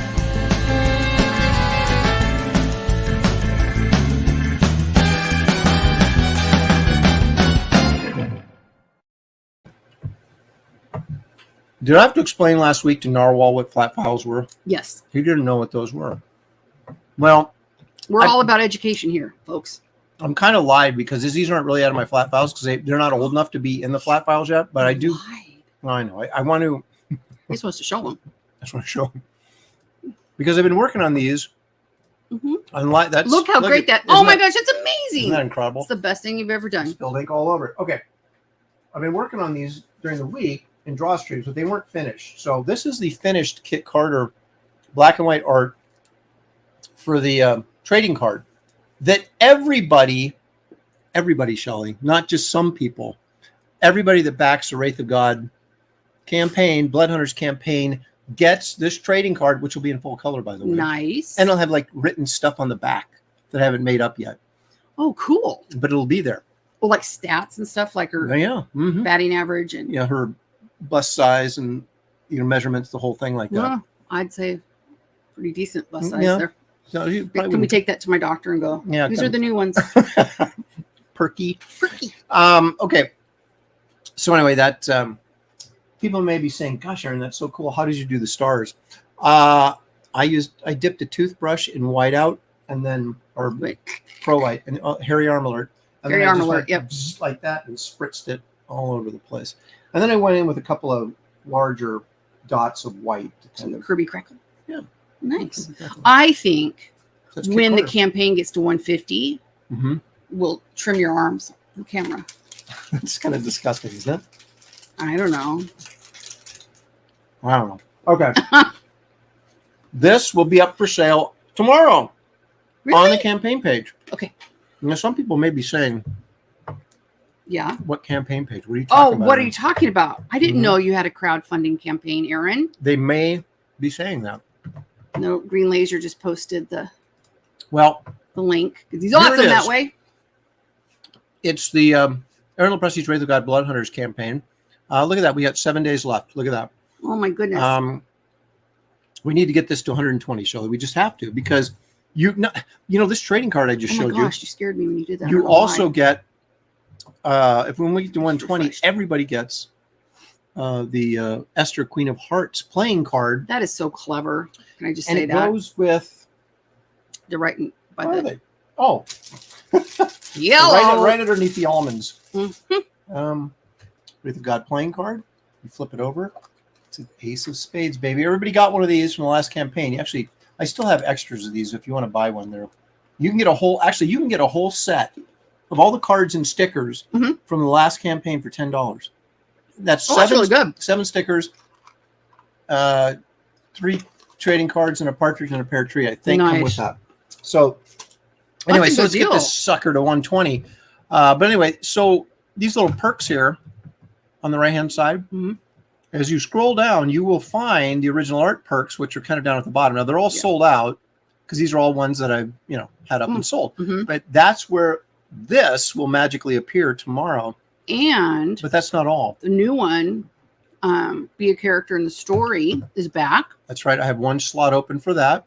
Did I have to explain last week to Narwhal what flat files were? Yes. He didn't know what those were. Well, we're all about education here, folks. I'm kind of lied because these aren't really out of my flat files because they're not old enough to be in the flat files yet. But I do. Well, I know. I want to. You're supposed to show them. I just want to show them because I've been working on these. Mm-hmm. Look how great that! Oh my gosh, it's amazing! Isn't that incredible? It's the best thing you've ever done. Spilled ink all over it. Okay, I've been working on these during the week in draw streams, but they weren't finished. So this is the finished Kit Carter black and white art for the trading card that everybody, Shelley, not just some people, everybody that backs the Wraith of God campaign, Blood Hunters campaign, gets this trading card, which will be in full color, by the way. Nice. And it'll have like written stuff on the back that I haven't made up yet. Oh, cool. But it'll be there. Well, like stats and stuff, like her batting average and her bust size and measurements, the whole thing like that. Well, I'd say pretty decent bust size there. So can we take that to my doctor and go? Yeah, these are the new ones. Perky. Okay. So anyway, that people may be saying, "Gosh, Aaron, that's so cool. How did you do the stars?" I dipped a toothbrush in whiteout and then pro white and Harry Arm Alert. And Harry Arm Alert, yep. Just like that and spritzed it all over the place. And then I went in with a couple of larger dots of white. Some Kirby Crackle. Yeah. Nice. I think when the campaign gets to 150, we'll trim your arms on camera. It's kind of disgusting, isn't it? I don't know. Okay. This will be up for sale tomorrow on the campaign page. Okay. Now, some people may be saying, yeah. What campaign page? What are you talking about? Oh, what are you talking about? I didn't know you had a crowdfunding campaign, Aaron. They may be saying that. No, Green Laser just posted the link because he's awesome that way. It's the Aaron LaPresti's Wraith of God Blood Hunters campaign. Look at that. We got 7 days left. Look at that. Oh my goodness. We need to get this to 120, Shelley. We just have to because this trading card I just showed you. Oh my gosh, you scared me when you did that. You also get when we get to 120, everybody gets the Esther Queen of Hearts playing card. That is so clever. Can I just say that? And it goes with the right by the yellow right underneath the almonds. Wraith of God playing card. You flip it over. It's an ace of spades, baby. Everybody got one of these from the last campaign. Actually, I still have extras of these if you want to buy one there. You can get a whole set of all the cards and stickers from the last campaign for $10. That's really good. 7 stickers, 3 trading cards, and a partridge and a pear tree, I think, come with that. So anyway, let's get this sucker to 120. But anyway, so these little perks here on the right-hand side, as you scroll down, you will find the original art perks, which are kind of down at the bottom. Now, they're all sold out because these are all ones that I've, had up and sold. But that's where this will magically appear tomorrow. But that's not all. The new one, Be a Character in the Story, is back. That's right. I have one slot open for that.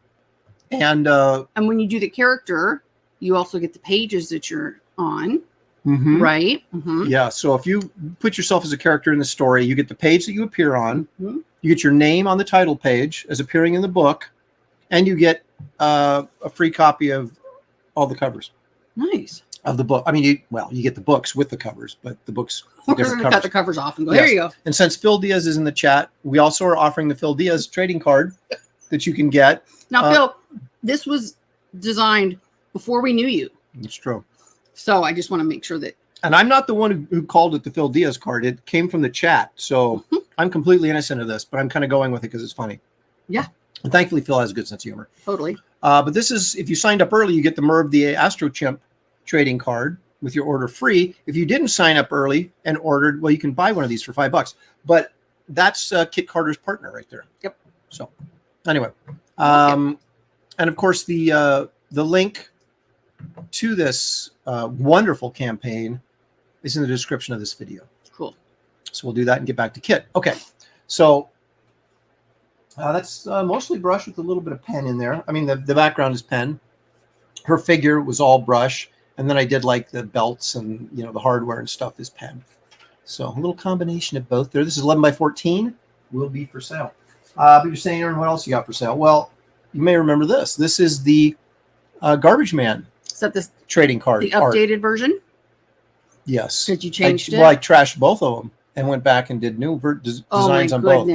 And when you do the character, you also get the pages that you're on. Right? Yeah. So if you put yourself as a character in the story, you get the page that you appear on. You get your name on the title page as appearing in the book. And you get a free copy of all the covers. Nice. Of the book. I mean, you get the books with the covers, but the books. We're going to cut the covers off and go, here you go. And since Phil Diaz is in the chat, we also are offering the Phil Diaz trading card that you can get. Now, Phil, this was designed before we knew you. It's true. So I just want to make sure that. And I'm not the one who called it the Phil Diaz card. It came from the chat. So I'm completely innocent of this, but I'm kind of going with it because it's funny. Yeah. And thankfully, Phil has a good sense of humor. Totally. But this is, if you signed up early, you get the Merv the Astro Chimp trading card with your order free. If you didn't sign up early and ordered, well, you can buy one of these for $5. But that's Kit Carter's partner right there. Yep. So anyway, and of course the link to this wonderful campaign is in the description of this video. Cool. So we'll do that and get back to Kit. Okay. So that's mostly brush with a little bit of pen in there. I mean, the background is pen. Her figure was all brush. And then I did like the belts and, you know, the hardware and stuff is pen. So a little combination of both there. This is 11 by 14. Will be for sale. But you're saying, Aaron, what else you got for sale? Well, you may remember this. This is the Garbage Man this trading card. The updated version? Yes. Did you change it? Well, I trashed both of them and went back and did new designs on both.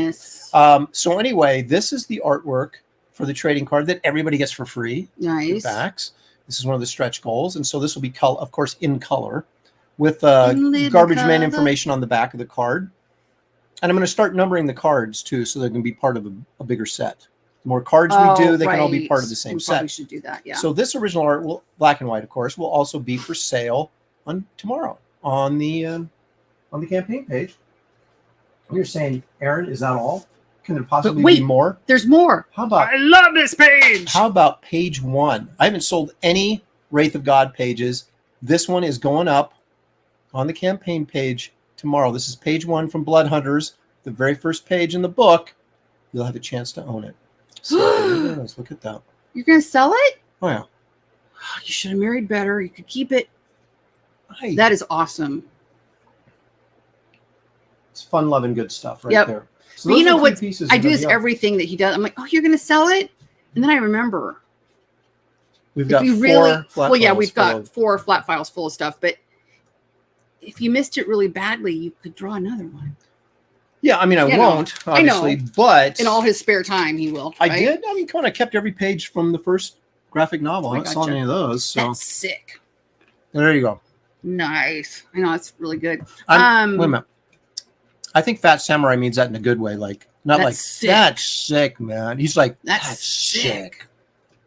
So anyway, this is the artwork for the trading card that everybody gets for free. Nice. Backs. This is one of the stretch goals. And so this will be, of course, in color with Garbage Man information on the back of the card. And I'm going to start numbering the cards, too, so they can be part of a bigger set. The more cards we do, they can all be part of the same set. We should do that, yeah. So this original art, black and white, of course, will also be for sale on tomorrow on the campaign page. You're saying, Aaron, is that all? Can there possibly be more? There's more. How about? I love this page. How about page 1? I haven't sold any Wraith of God pages. This one is going up on the campaign page tomorrow. This is page 1 from Blood Hunters, the very first page in the book. You'll have a chance to own it. So there it is. Look at that. You're going to sell it? Oh, yeah. You should have married better. You could keep it. That is awesome. It's fun-loving good stuff right there. So you know what? I do this everything that he does. I'm like, oh, you're going to sell it? And then I remember. We've got 4 flat well, yeah, we've got 4 flat files full of stuff. But if you missed it really badly, you could draw another one. Yeah, I mean, I won't, obviously, but in all his spare time, he will. I did. I mean, come on, I kept every page from the first graphic novel. I haven't sold any of those. So that's sick. There you go. Nice. I know it's really good. Wait a minute. I think Fat Samurai means that in a good way, like not like sick. That's sick, man. He's like that's sick.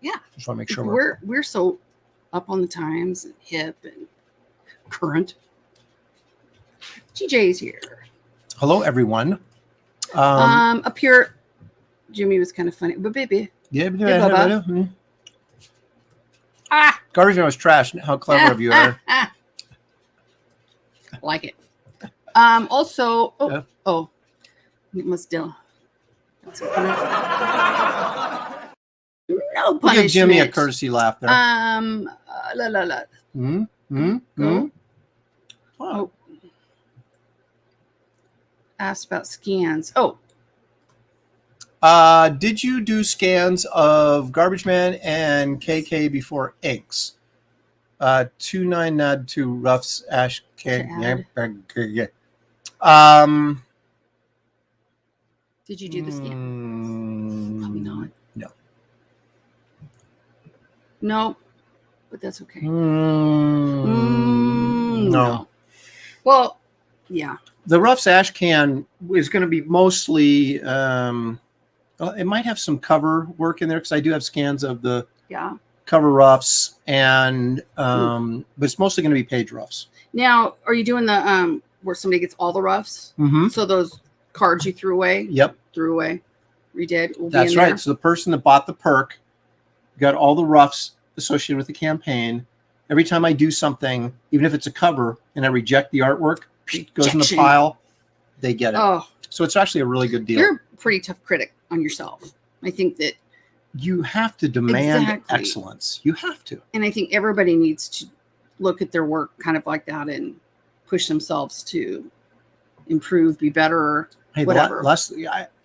Yeah. Just want to make sure we're so up on the times and hip and current. TJ's here. Hello, everyone. Up here, Jimmy was kind of funny, but baby. Yeah, Garbage Man was trash. How clever of you are. Like it. Also, it must still. No punishment. Give Jimmy a courtesy laugh there. Oh. Asked about scans. Did you do scans of Garbage Man and KK before inks? 29 nod to Ruff's Ash K. Did you do the scan? Probably not. No. No, but that's okay. No. Well, yeah. The Ruff's Ash Can is going to be mostly, it might have some cover work in there because I do have scans of the cover roughs, and but it's mostly going to be page roughs. Now, are you doing the where somebody gets all the roughs? Mm-hmm. So those cards you threw away? Yep. Threw away, redid. That's right. There. So the person that bought the perk got all the roughs associated with the campaign. Every time I do something, even if it's a cover, and I reject the artwork, it goes in the pile, they get it. Oh. So it's actually a really good deal. You're a pretty tough critic on yourself. I think that you have to demand excellence. You have to. And I think everybody needs to look at their work kind of like that and push themselves to improve, be better, hey, whatever.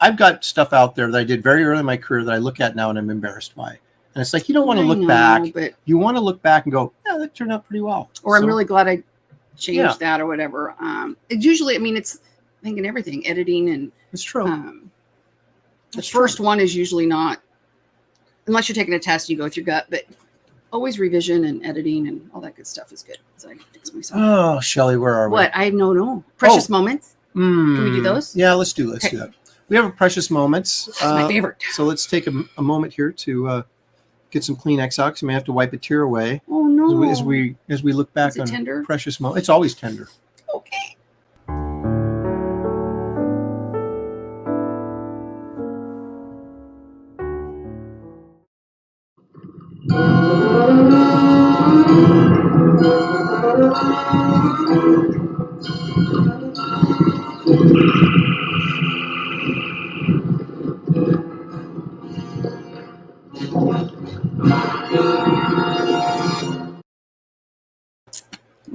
I've got stuff out there that I did very early in my career that I look at now and I'm embarrassed by. And it's like, you don't want to look back. But you want to look back and go, yeah, that turned out pretty well. Or I'm really glad I changed that or whatever. It's usually, I mean, it's thinking everything, editing and it's true. The first one is usually not, unless you're taking a test, you go with your gut. But always revision and editing and all that good stuff is good. So I fix myself. Oh, Shelley, where are we? What? I no. Precious moments. Can we do those? Yeah, let's do that. We have a precious moments. That's my favorite. So let's take a moment here to get some Kleenex out. You may have to wipe a tear away. Oh no! As we look back on tender? precious moments. It's always tender. Okay.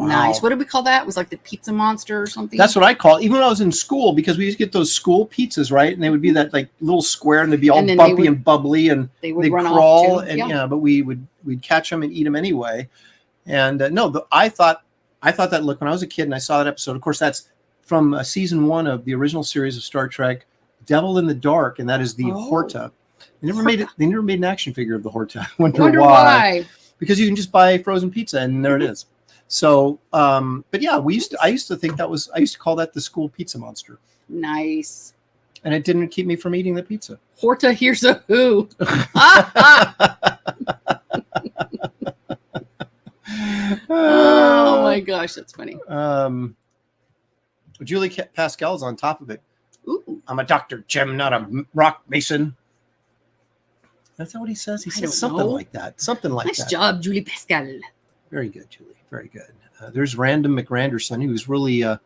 Nice. What did we call that? It was like the pizza monster or something? That's what I call it. Even when I was in school, because we used to get those school pizzas, right? And they would be that like little square, and they'd be all bumpy and bubbly, and they would run crawl. Off too. And but we'd catch them and eat them anyway. And I thought that look when I was a kid and I saw that episode. Of course, that's from season 1 of the original series of Star Trek, Devil in the Dark, and that is the Horta. They never made it. They never made an action figure of the Horta. I wonder why. Because you can just buy frozen pizza, and there it is. So, but yeah, I used to think I used to call that the school pizza monster. Nice. And it didn't keep me from eating the pizza. Horta, here's a who. Oh my gosh, that's funny. Julie Pascal's on top of it. Ooh. I'm a Dr. Jim, not a rock mason. That's not what he says. He says something like that. Something like that. Nice job, Julie Pascal. Very good, Julie. Very good. There's Random McRanderson. He was really on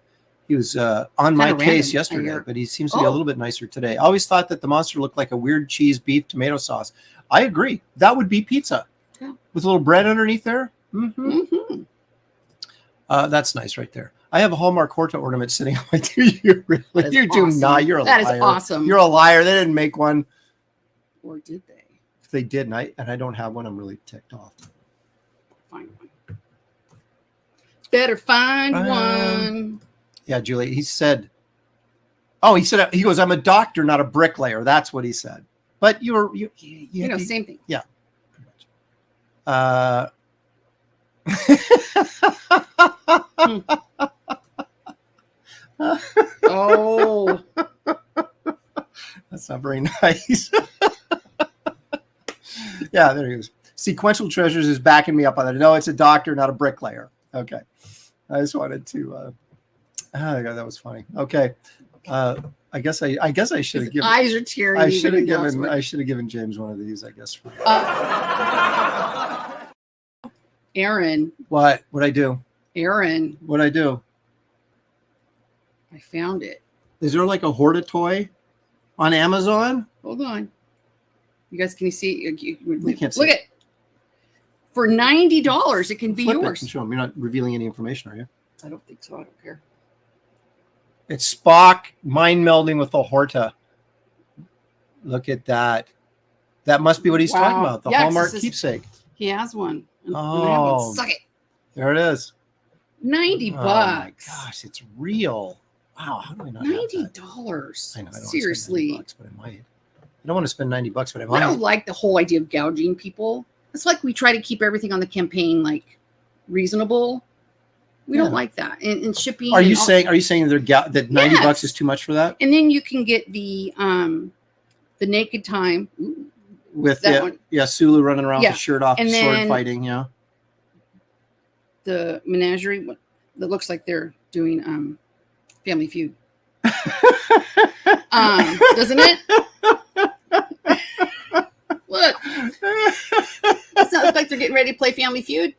my case yesterday, but he seems to be a little bit nicer today. I always thought that the monster looked like a weird cheese beef tomato sauce. I agree. That would be pizza with a little bread underneath there. Mm-hmm. That's nice right there. I have a Hallmark Horta ornament sitting on my Do you really? You do not. You're a liar. That is awesome. You're a liar. They didn't make one. Or did they? If they did, and I don't have one, I'm really ticked off. Find one. Better find one. Yeah, Julie. He said, he goes, I'm a doctor, not a bricklayer. That's what he said. But you same thing. Yeah. Oh, that's not very nice. Yeah, there he is. Sequential Treasures is backing me up on that. No, it's a doctor, not a bricklayer. Okay. I just wanted to that was funny. Okay. I guess I should have given eyes are tearing. I should have given James one of these, I guess. Aaron. What'd I do? Aaron. What'd I do? I found it. Is there like a Horta toy on Amazon? Hold on. You guys, can you see? We can't see. Look at for $90. It can be Flip yours. It and show them. You're not revealing any information, are you? I don't think so. I don't care. It's Spock mind melding with the Horta. Look at that. That must be what he's talking about. The Hallmark keepsake. He has one. Oh, suck it. There it is. $90. Oh my gosh, it's real. Wow, how do I not $90? I know. I don't Seriously. $90, but I might. I don't want to spend $90, but I might. I don't like the whole idea of gouging people. It's like we try to keep everything on the campaign like reasonable. We don't like that. And shipping. Are you saying that that $90 is too much for that? And then you can get the Naked Time with Sulu running around with the shirt off, and sword fighting. Yeah. The menagerie that looks like they're doing Family Feud. Doesn't it? Look. Doesn't it look like they're getting ready to play Family Feud?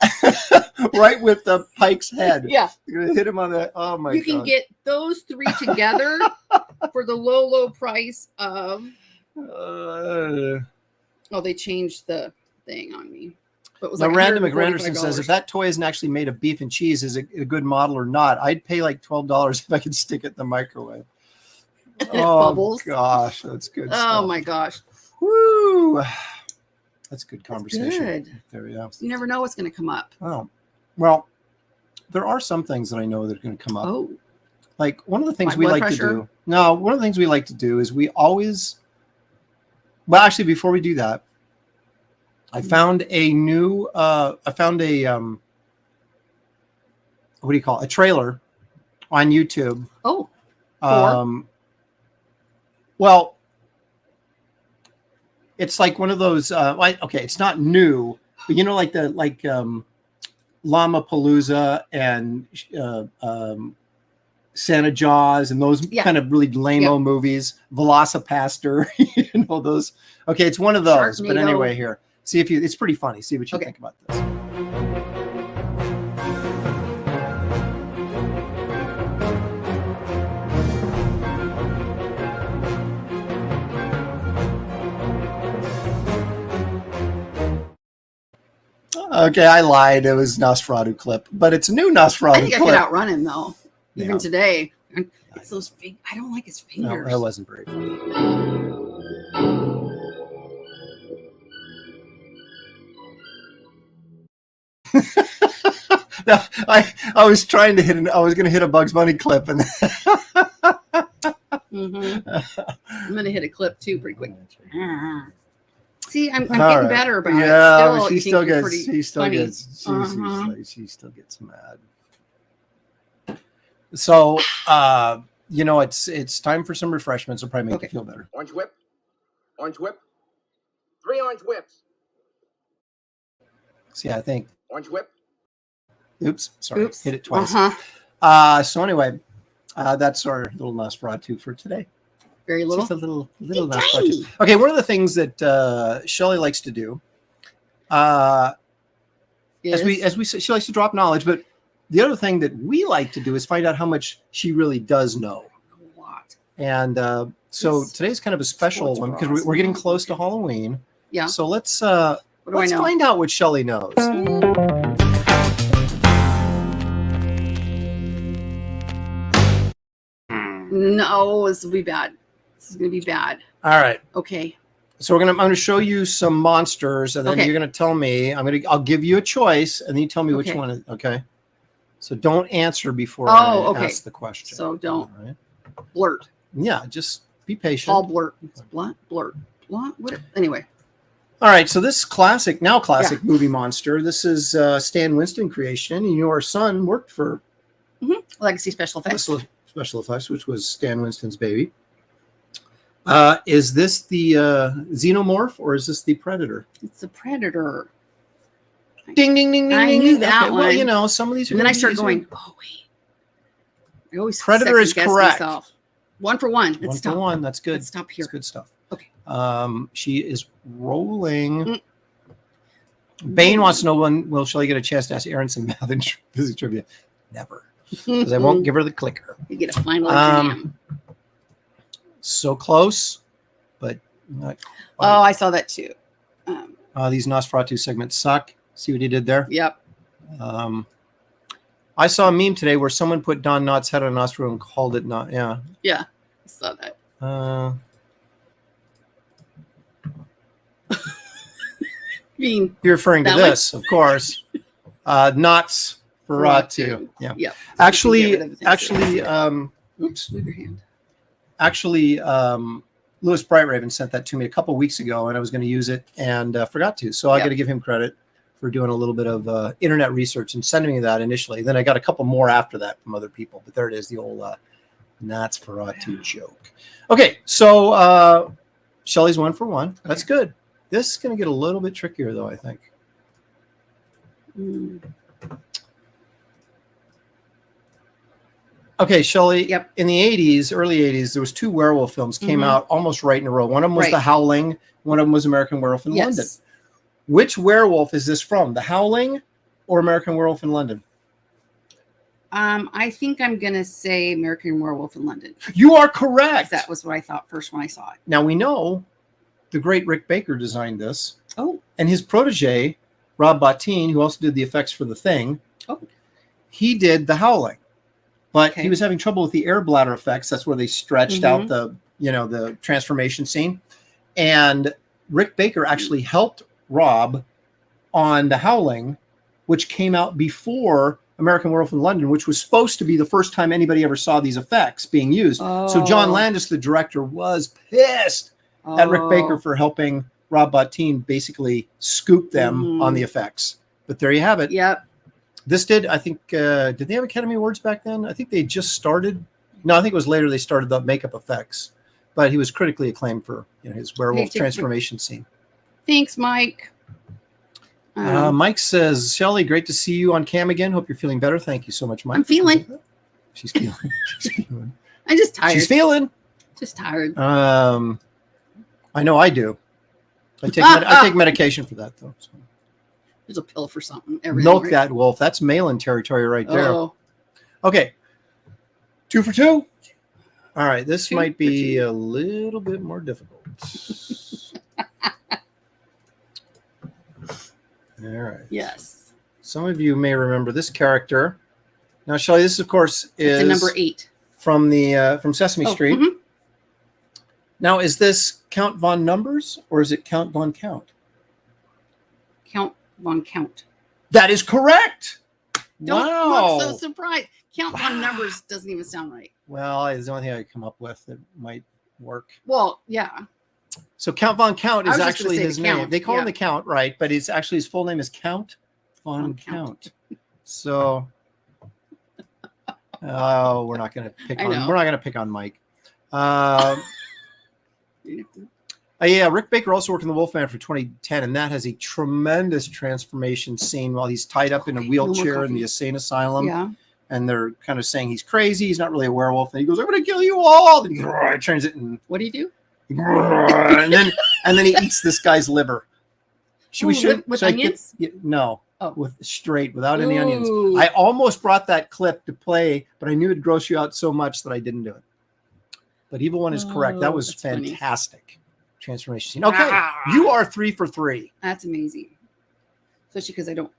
Right with the Pike's head. Yeah. You're going to hit him on the, oh my God. You can get those three together for the low price of. They changed the thing on me. But it was like Random McRanderson says, if that toy isn't actually made of beef and cheese, is it a good model or not? I'd pay like $12 if I could stick it in the microwave. Bubbles. Gosh, that's good stuff. Oh my gosh. Woo. That's good conversation. Good. There we go. You never know what's going to come up. Oh, well, there are some things that I know that are going to come up. Oh. Like one of the things we like to do. No, one of the things we like to do is we always. Well, actually, before we do that, I found a new, what do you call it? A trailer on YouTube. Oh. Well, it's like one of those, okay, it's not new, but you know, like Llama-Palooza and Santa Jaws and those kind of really lame-o movies, Velocipaster, you know, those. Okay, it's one of those. Sharknado. But anyway, here, see if it's pretty funny. See what you think about this. Okay, I lied. It was Nosferatu clip, but it's a new Nosferatu I think clip. I could outrun him though, even today. It's those I don't like his fingers. No, that wasn't very funny. No, I was trying to I was going to hit a Bugs Bunny clip, and I'm going to hit a clip too pretty quick. See, I'm getting better about it. Yeah, she still gets mad. So, you know, it's time for some refreshments. It'll probably make you feel better. Orange whip. 3 orange whips. See, I think. Orange whip. Oops, sorry, hit it twice. So anyway, that's our little Nosferatu for today. Very little. Just a little Nosferatu. Okay, one of the things that Shelley likes to do, as we say, she likes to drop knowledge, but the other thing that we like to do is find out how much she really does know. A lot. And so today's kind of a special one because we're getting close to Halloween. Yeah. So let's find out what Shelley knows. No, this will be bad. This is going to be bad. All right. Okay. So I'm going to show you some monsters, and then you're going to tell me. I'll give you a choice, and then you tell me which one. Okay. So don't answer before I ask the question. So don't blurt. Yeah, just be patient. All blurt. Blurt. What? Anyway. All right. So this classic movie monster. This is Stan Winston creation. And our son worked for Legacy Special Effects. Special Effects, which was Stan Winston's baby. Is this the Xenomorph or is this the Predator? It's the Predator. Ding, ding, ding, ding, I knew that one. Well, you know, some of these are. And then I start going, oh, wait. I always Predator is correct. Myself. 1 for 1. One for one. That's good. Let's stop here. That's good stuff. Okay. She is rolling. Bane wants to know when will Shelley get a chance to ask Aaron some math and physics trivia? Never. Because I won't give her the clicker. You get a final exam. So close, but not quite. Oh, I saw that too. These Nosferatu segments suck. See what he did there? Yep. I saw a meme today where someone put Don Knotts' head on Nosferatu and called it not. Yeah. Yeah, I saw that. You're referring to this, of course. Knotts. Ferratu. Yeah. Yep. Actually, oops. Move your hand. Actually, Louis Brightraven sent that to me a couple weeks ago, and I was going to use it and forgot to. So I got to give him credit for doing a little bit of internet research and sending me that initially. Then I got a couple more after that from other people. But there it is, the old Knotts Ferratu joke. Okay, so Shelley's 1 for 1. That's good. This is going to get a little bit trickier, though, I think. Okay, Shelley, in the 80s, early 80s, there was 2 werewolf films came out almost right in a row. One of them was The Howling. One of them was American Werewolf in London. Which werewolf is this from? The Howling or American Werewolf in London? I think I'm going to say American Werewolf in London. You are correct. That was what I thought first when I saw it. Now, we know the great Rick Baker designed this. Oh. And his protege, Rob Bottin, who also did the effects for The Thing, he did The Howling. But he was having trouble with the air bladder effects. That's where they stretched out the transformation scene. And Rick Baker actually helped Rob on The Howling, which came out before American Werewolf in London, which was supposed to be the first time anybody ever saw these effects being used. So John Landis, the director, was pissed at Rick Baker for helping Rob Bottin basically scooped them on the effects. But there you have it. Yep. This did, I think, did they have Academy Awards back then? I think they just started. No, I think it was later they started the makeup effects. But he was critically acclaimed for his werewolf transformation scene. Thanks, Mike. Mike says, Shelley, great to see you on cam again. Hope you're feeling better. Thank you so much, Mike. I'm feeling. She's feeling. She's feeling. I'm just tired. She's feeling. Just tired. I know I do. I take medication for that, though. So. There's a pill for something. Milk that wolf. That's Malin territory right there. Oh. Okay. 2 for 2. All right. This might be a little bit more difficult. All right. Yes. Some of you may remember this character. Now, Shelley, this, of course, is number 8 from the from Sesame Street. Mm-hmm. Now, is this Count Von Numbers or is it Count Von Count? Count Von Count. That is correct. Don't look so surprised. Count Von Numbers doesn't even sound right. Well, it's the only thing I could come up with that might work. Well, yeah. So Count Von Count is actually his name. Count. They call him the Count, right? But it's actually his full name is Count Von Count. So, we're not going to pick on. We're not going to pick on Mike. Yeah, Rick Baker also worked in the Wolfman for 2010, and that has a tremendous transformation scene while he's tied up in a wheelchair in the insane asylum. Yeah. And they're kind of saying he's crazy. He's not really a werewolf. And he goes, "I'm going to kill you all." And he turns it, and what do you do? And then he eats this guy's liver. With onions? No, without any onions. I almost brought that clip to play, but I knew it'd gross you out so much that I didn't do it. But Evil One is correct. That was fantastic. Funny. Transformation scene. Okay, you are 3 for 3. That's amazing. Especially because I don't.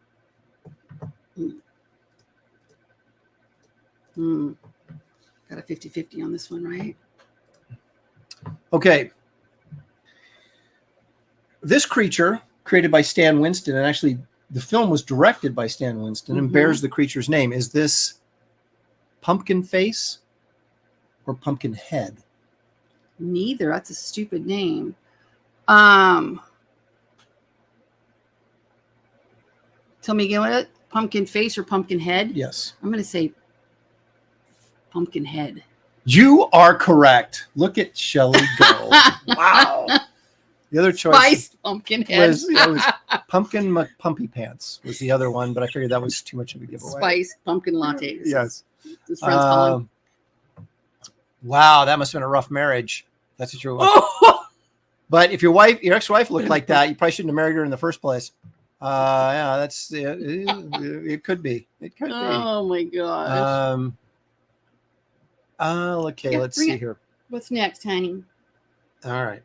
Got a 50-50 on this one, right? Okay. This creature, created by Stan Winston, and actually the film was directed by Stan Winston and bears the creature's name. Is this Pumpkin Face or Pumpkin Head? Neither. That's a stupid name. Tell me again what? Pumpkin Face or Pumpkin Head? Yes. I'm going to say Pumpkin Head. You are correct. Look at Shelley go. Wow. The other choice Spiced Pumpkin Head was Pumpkin McPumpy Pants was the other one, but I figured that was too much of a giveaway. Spiced Pumpkin Lattes. Yes. His friends call him. Wow, that must have been a rough marriage. That's what you're. But if your ex-wife looked like that, you probably shouldn't have married her in the first place. Yeah, that's it could be. It could be. Oh my gosh. Okay, yeah, let's see here. What's next, honey? All right.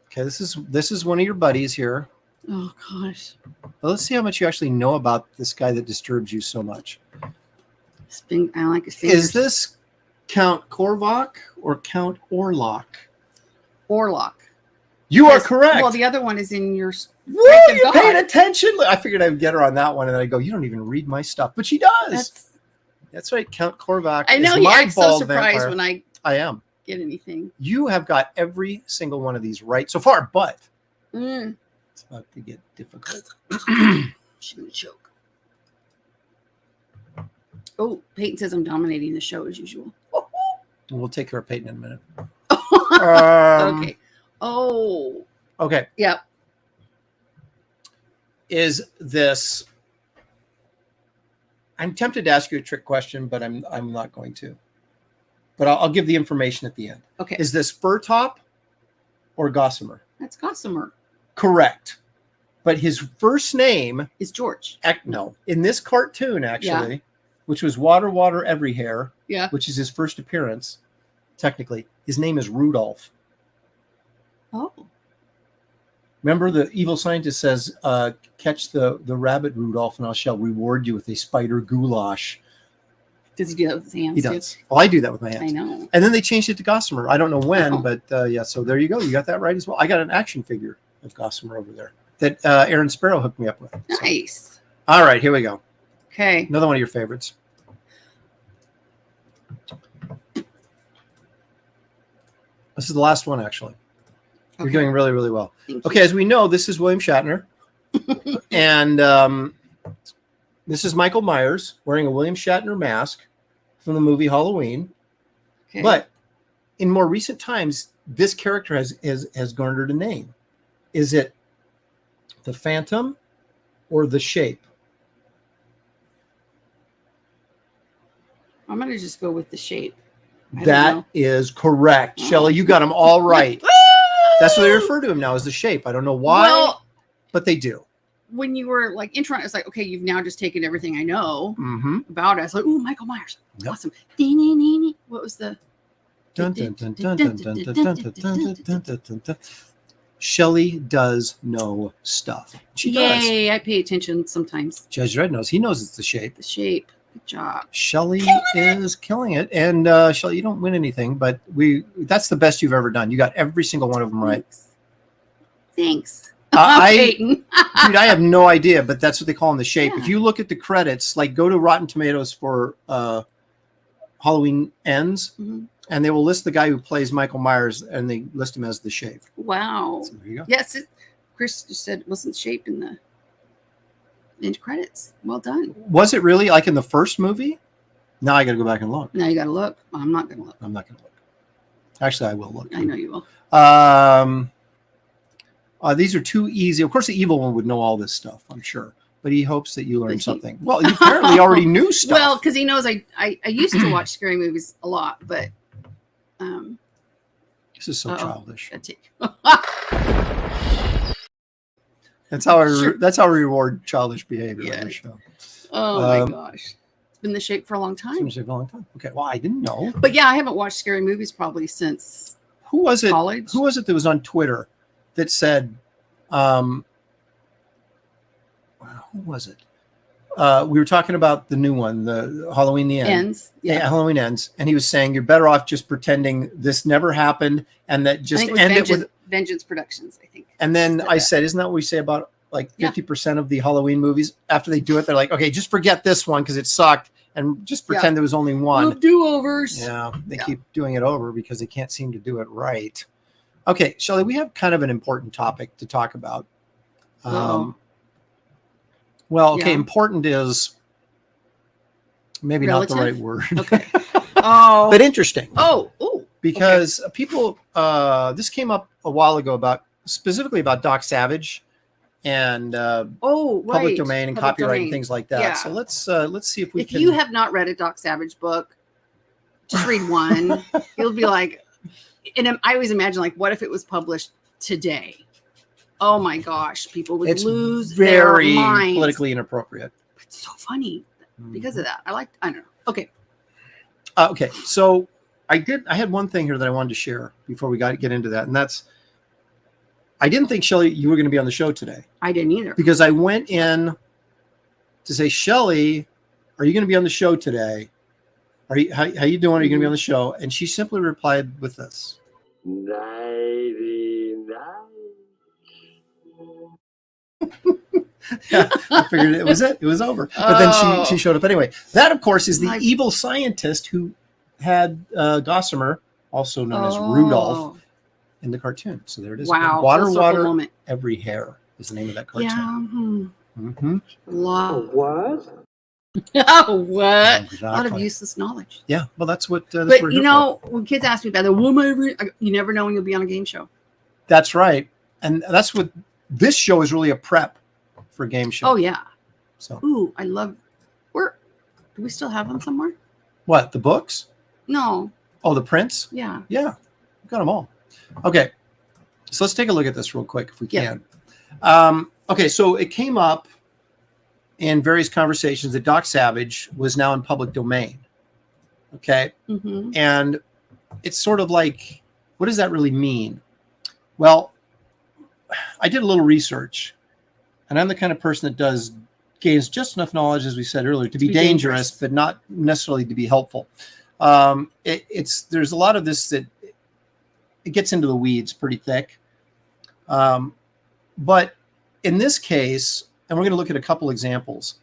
Okay, this is one of your buddies here. Oh gosh. Well, let's see how much you actually know about this guy that disturbs you so much. I like his fingers. Is this Count Korvac or Count Orlok? Orlok. You are correct. Well, the other one is in your. Woo, you paid attention. I figured I'd get her on that one, and then I go, "You don't even read my stuff," but she does. That's right, Count Korvac. I know. I'm so surprised when I am get anything. You have got every single one of these right so far, but it's about to get difficult. She's gonna choke. Oh, Peyton says I'm dominating the show as usual. We'll take care of Peyton in a minute. Okay. Oh. Okay. Yep. Is this? I'm tempted to ask you a trick question, but I'm not going to. But I'll give the information at the end. Okay. Is this Furtop or Gossamer? That's Gossamer. Correct. But his first name is George. No. In this cartoon, actually, which was Water Every Hair, which is his first appearance, technically, his name is Rudolph. Oh. Remember the evil scientist says, catch the rabbit, Rudolph, and I shall reward you with a spider goulash. Does he do that with his hands? He does. Well, I do that with my hands. I know. And then they changed it to Gossamer. I don't know when, but yeah, so there you go. You got that right as well. I got an action figure of Gossamer over there that Aaron Sparrow hooked me up with. Nice. So. All right, here we go. Okay. Another one of your favorites. This is the last one, actually. You're doing really, really well. Thank Okay, you. as we know, this is William Shatner. And this is Michael Myers wearing a William Shatner mask from the movie Halloween. Okay. But in more recent times, this character has garnered a name. Is it the Phantom or the Shape? I'm gonna just go with the Shape. That is correct. Oh. Shelley, you got them all right. Woo! That's what they refer to him now, as the Shape. I don't know why, Well, but they do. when you were like introing, it's like, okay, you've now just taken everything I know Mm-hmm. about us. Like, ooh, Michael Myers. Yep. Awesome. Dee-nee-nee-nee. What was the Dun, dun, dun, dun, dun, dun, dun, dun, dun, dun, dun, dun, dun, dun. Shelley does know stuff. She does. Yay, I pay attention sometimes. Judge Dredd knows. He knows it's the Shape. The Shape. Good job. Shelley is killing it. And Shelley, you don't win anything, but that's the best you've ever done. You got every single one of them right. Thanks. Dude, Peyton. I have no idea, but that's what they call them, the Shape. Yeah. If you look at the credits, like go to Rotten Tomatoes for Halloween Ends, Mhm. and they will list the guy who plays Michael Myers, and they list him as the Shape. Wow. So there you go. Yes, Chris just said it wasn't Shape in the end credits. Well done. Was it really like in the first movie? Now I got to go back and look. Now you got to look. I'm not going to look. I'm not going to look. Actually, I will look. I know you will. These are too easy. Of course, the evil one would know all this stuff, I'm sure. But he hopes that you learn But he- something. Well, you apparently already knew stuff. Well, because he knows I used to watch scary movies a lot, but This is so Uh-oh. childish. gotta take. That's how Sure. that's how we reward childish behavior on Yeah. the show. Oh my Um, gosh, it's been the Shape for a long It's time. gonna take a long time. Okay, well, I didn't know. But yeah, I haven't watched scary movies probably since Who was it? college. Who was it that was on Twitter that said, who was it? We were talking about the new one, the Halloween the End. Ends. Yeah, Halloween Ends, and he was saying you're better off just pretending this never happened and that I just think it was end it with. Vengeance Productions, I think. And then Said I that. said, isn't that what we say about like Yeah. 50% of the Halloween movies? After they do it, they're like, okay, just forget this one because it sucked, and just pretend there was only one. Do-overs. Yeah, they Yeah. keep doing it over because they can't seem to do it right. Okay, Shelley, we have kind of an important topic to talk about. Uh-oh. Well, okay, Yeah. important is maybe not the right Relative? word, Okay. Oh. but interesting Oh. because people, this came up a while ago specifically about Doc Savage and Oh. Right. public domain and Public copyright domain. and things like that. Yeah. So let's see if we If can. you have not read a Doc Savage book, just read one. You'll be like, and I always imagine, like, what if it was published today? Oh my gosh, people would It's lose very their minds. politically inappropriate. It's so funny because of that. I don't know. Okay. Okay, so I had one thing here that I wanted to share before we get into that, and that's I didn't think, Shelley, you were going to be on the show today I didn't either. because I went in to say, Shelley, are you going to be on the show today? How you doing? Are you going to be on the show? And she simply replied with this. Nighty night. Yeah, I figured it was over. But then Oh. she showed up anyway. That, of course, is the My- evil scientist who had Gossamer, also known as Rudolph, in the cartoon. So there it is. Wow. Water, Full circle water, moment. every hair is the name of that cartoon. Yeah. Mm-hmm. A lot. What? Oh, what? A lot of Exactly. useless knowledge. Yeah, well, that's what. That's what But we're you here know, when kids ask me about it, what am I you never know when you'll be on a game show. for. That's right, and that's what this show is really a prep for a game show. Oh yeah. So Ooh, I love. Do we still have them somewhere? what, the books? No. Oh, the prints? Yeah. Yeah, we've got them all. Okay, so let's take a look at this real quick if we Yeah. can. Okay, so it came up in various conversations that Doc Savage was now in public domain. Okay, Mm-hmm. and it's sort of like, what does that really mean? Well, I did a little research, and I'm the kind of person that gains just enough knowledge, as we said earlier, to be dangerous, but not necessarily to be helpful. There's a lot of this that it gets into the weeds pretty thick. But in this case, and we're going to look at a couple examples,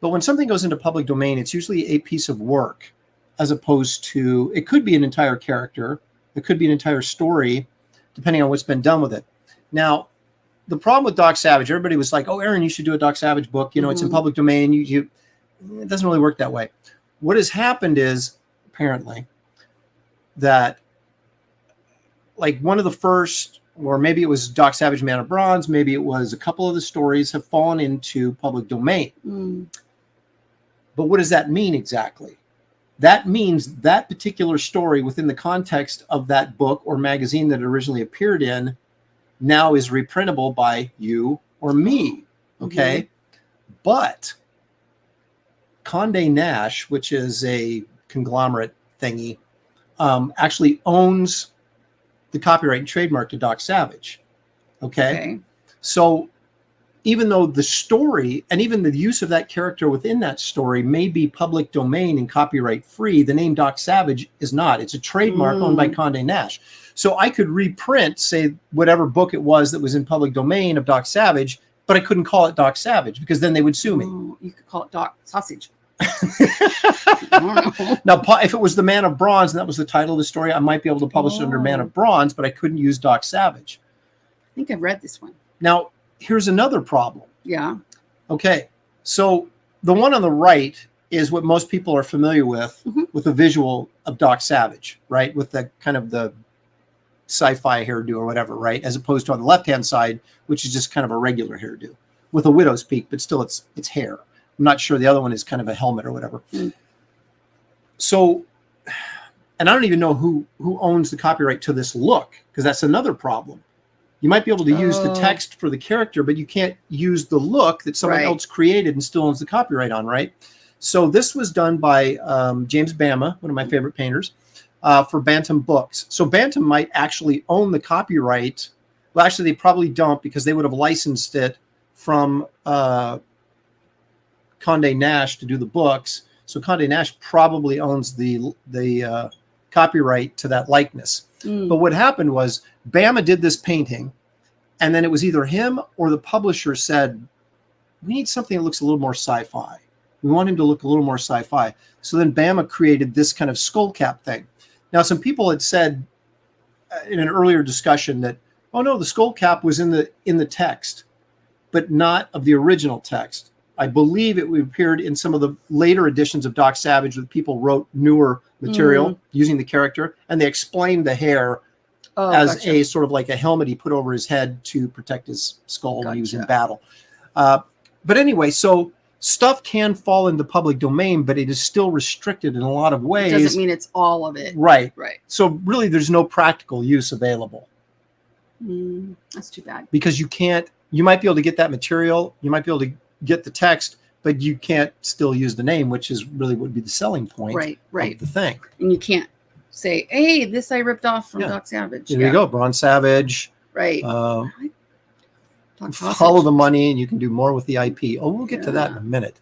but when something goes into public domain, it's usually a piece of work, as opposed to, it could be an entire character, it could be an entire story, depending on what's been done with it. Now, the problem with Doc Savage, everybody was like, "Oh, Aaron, you should do a Doc Savage book. You know, it's in public domain. It doesn't really work that way." What has happened is apparently that, like, one of the first, or maybe it was Doc Savage Man of Bronze, maybe it was a couple of the stories have fallen into public domain. But what does that mean exactly? That means that particular story within the context of that book or magazine that it originally appeared in now is reprintable by you or me. Okay. But Condé Nast, which is a conglomerate thingy, actually owns the copyright and trademark to Doc Savage. Okay. So even though the story and even the use of that character within that story may be public domain and copyright free, the name Doc Savage is not. It's a trademark owned by Condé Nast. So I could reprint, say, whatever book it was that was in public domain of Doc Savage, but I couldn't call it Doc Savage because then they would sue me. You could call it Doc Sausage. Now, if it was The Man of Bronze and that was the title of the story, I might be able to publish it under Man of Bronze, but I couldn't use Doc Savage. I think I've read this one. Now, here's another problem. Yeah. Okay. So the one on the right is what most people are familiar with the visual of Doc Savage, right? With the kind of the sci-fi hairdo or whatever, right? As opposed to on the left-hand side, which is just kind of a regular hairdo with a widow's peak, but still it's hair. I'm not sure the other one is kind of a helmet or whatever. So, and I don't even know who owns the copyright to this look, because that's another problem. You might be able to use the text for the character, but you can't use the look that someone else created and still owns the copyright on, right? So this was done by James Bama, one of my favorite painters, for Bantam Books. So Bantam might actually own the copyright. Well, actually, they probably don't, because they would have licensed it from Condé Nast to do the books. So Condé Nast probably owns the copyright to that likeness. But what happened was Bama did this painting, and then it was either him or the publisher said, we need something that looks a little more sci-fi. We want him to look a little more sci-fi. So then Bama created this kind of skull cap thing. Now, some people had said in an earlier discussion that, oh no, the skull cap was in the text, but not of the original text. I believe it appeared in some of the later editions of Doc Savage that people wrote newer material using the character, and they explained the hair as a sort of like a helmet he put over his head to protect his skull when he was in battle. But anyway, so stuff can fall into public domain, but it is still restricted in a lot of ways. It doesn't mean it's all of it. Right. So really there's no practical use available. That's too bad. Because you might be able to get that material, you might be able to get the text, but you can't still use the name, which is really would be the selling point of the thing. And you can't say, hey, this I ripped off from Doc Savage. There you go, Bronze Savage. Right. Follow the money, and you can do more with the IP. Oh, we'll get to that in a minute.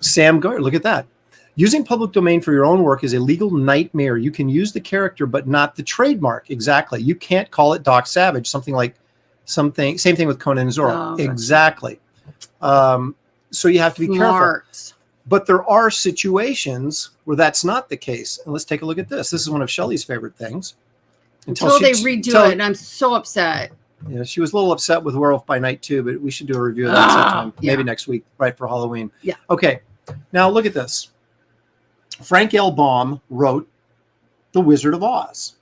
Sam Gard, look at that. Using public domain for your own work is a legal nightmare. You can use the character, but not the trademark. Exactly. You can't call it Doc Savage, same thing with Conan Zora. Exactly. So you have to be careful. But there are situations where that's not the case. And let's take a look at this. This is one of Shelley's favorite things. Until they redo it, and I'm so upset. Yeah, she was a little upset with Werewolf by Night too, but we should do a review of that sometime. Maybe next week, right for Halloween. Yeah. Okay. Now look at this. Frank L. Baum wrote The Wizard of Oz.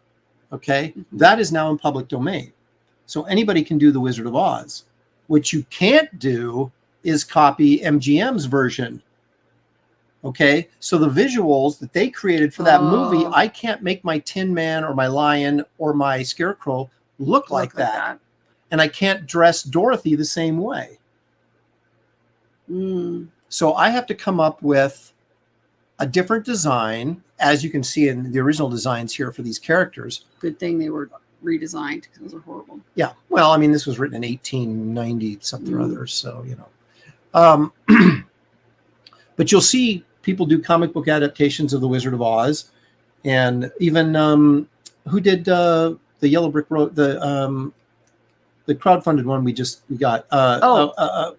Okay. That is now in public domain. So anybody can do The Wizard of Oz. What you can't do is copy MGM's version. Okay, so the visuals that they created for that movie, I can't make my Tin Man or my Lion or my Scarecrow look like that. And I can't dress Dorothy the same way. So I have to come up with a different design, as you can see in the original designs here for these characters. Good thing they were redesigned, because those are horrible. Yeah, well, I mean, this was written in 1890 something or other, so you know. But you'll see people do comic book adaptations of The Wizard of Oz, and even who did the Yellow Brick Road, the crowdfunded one we got.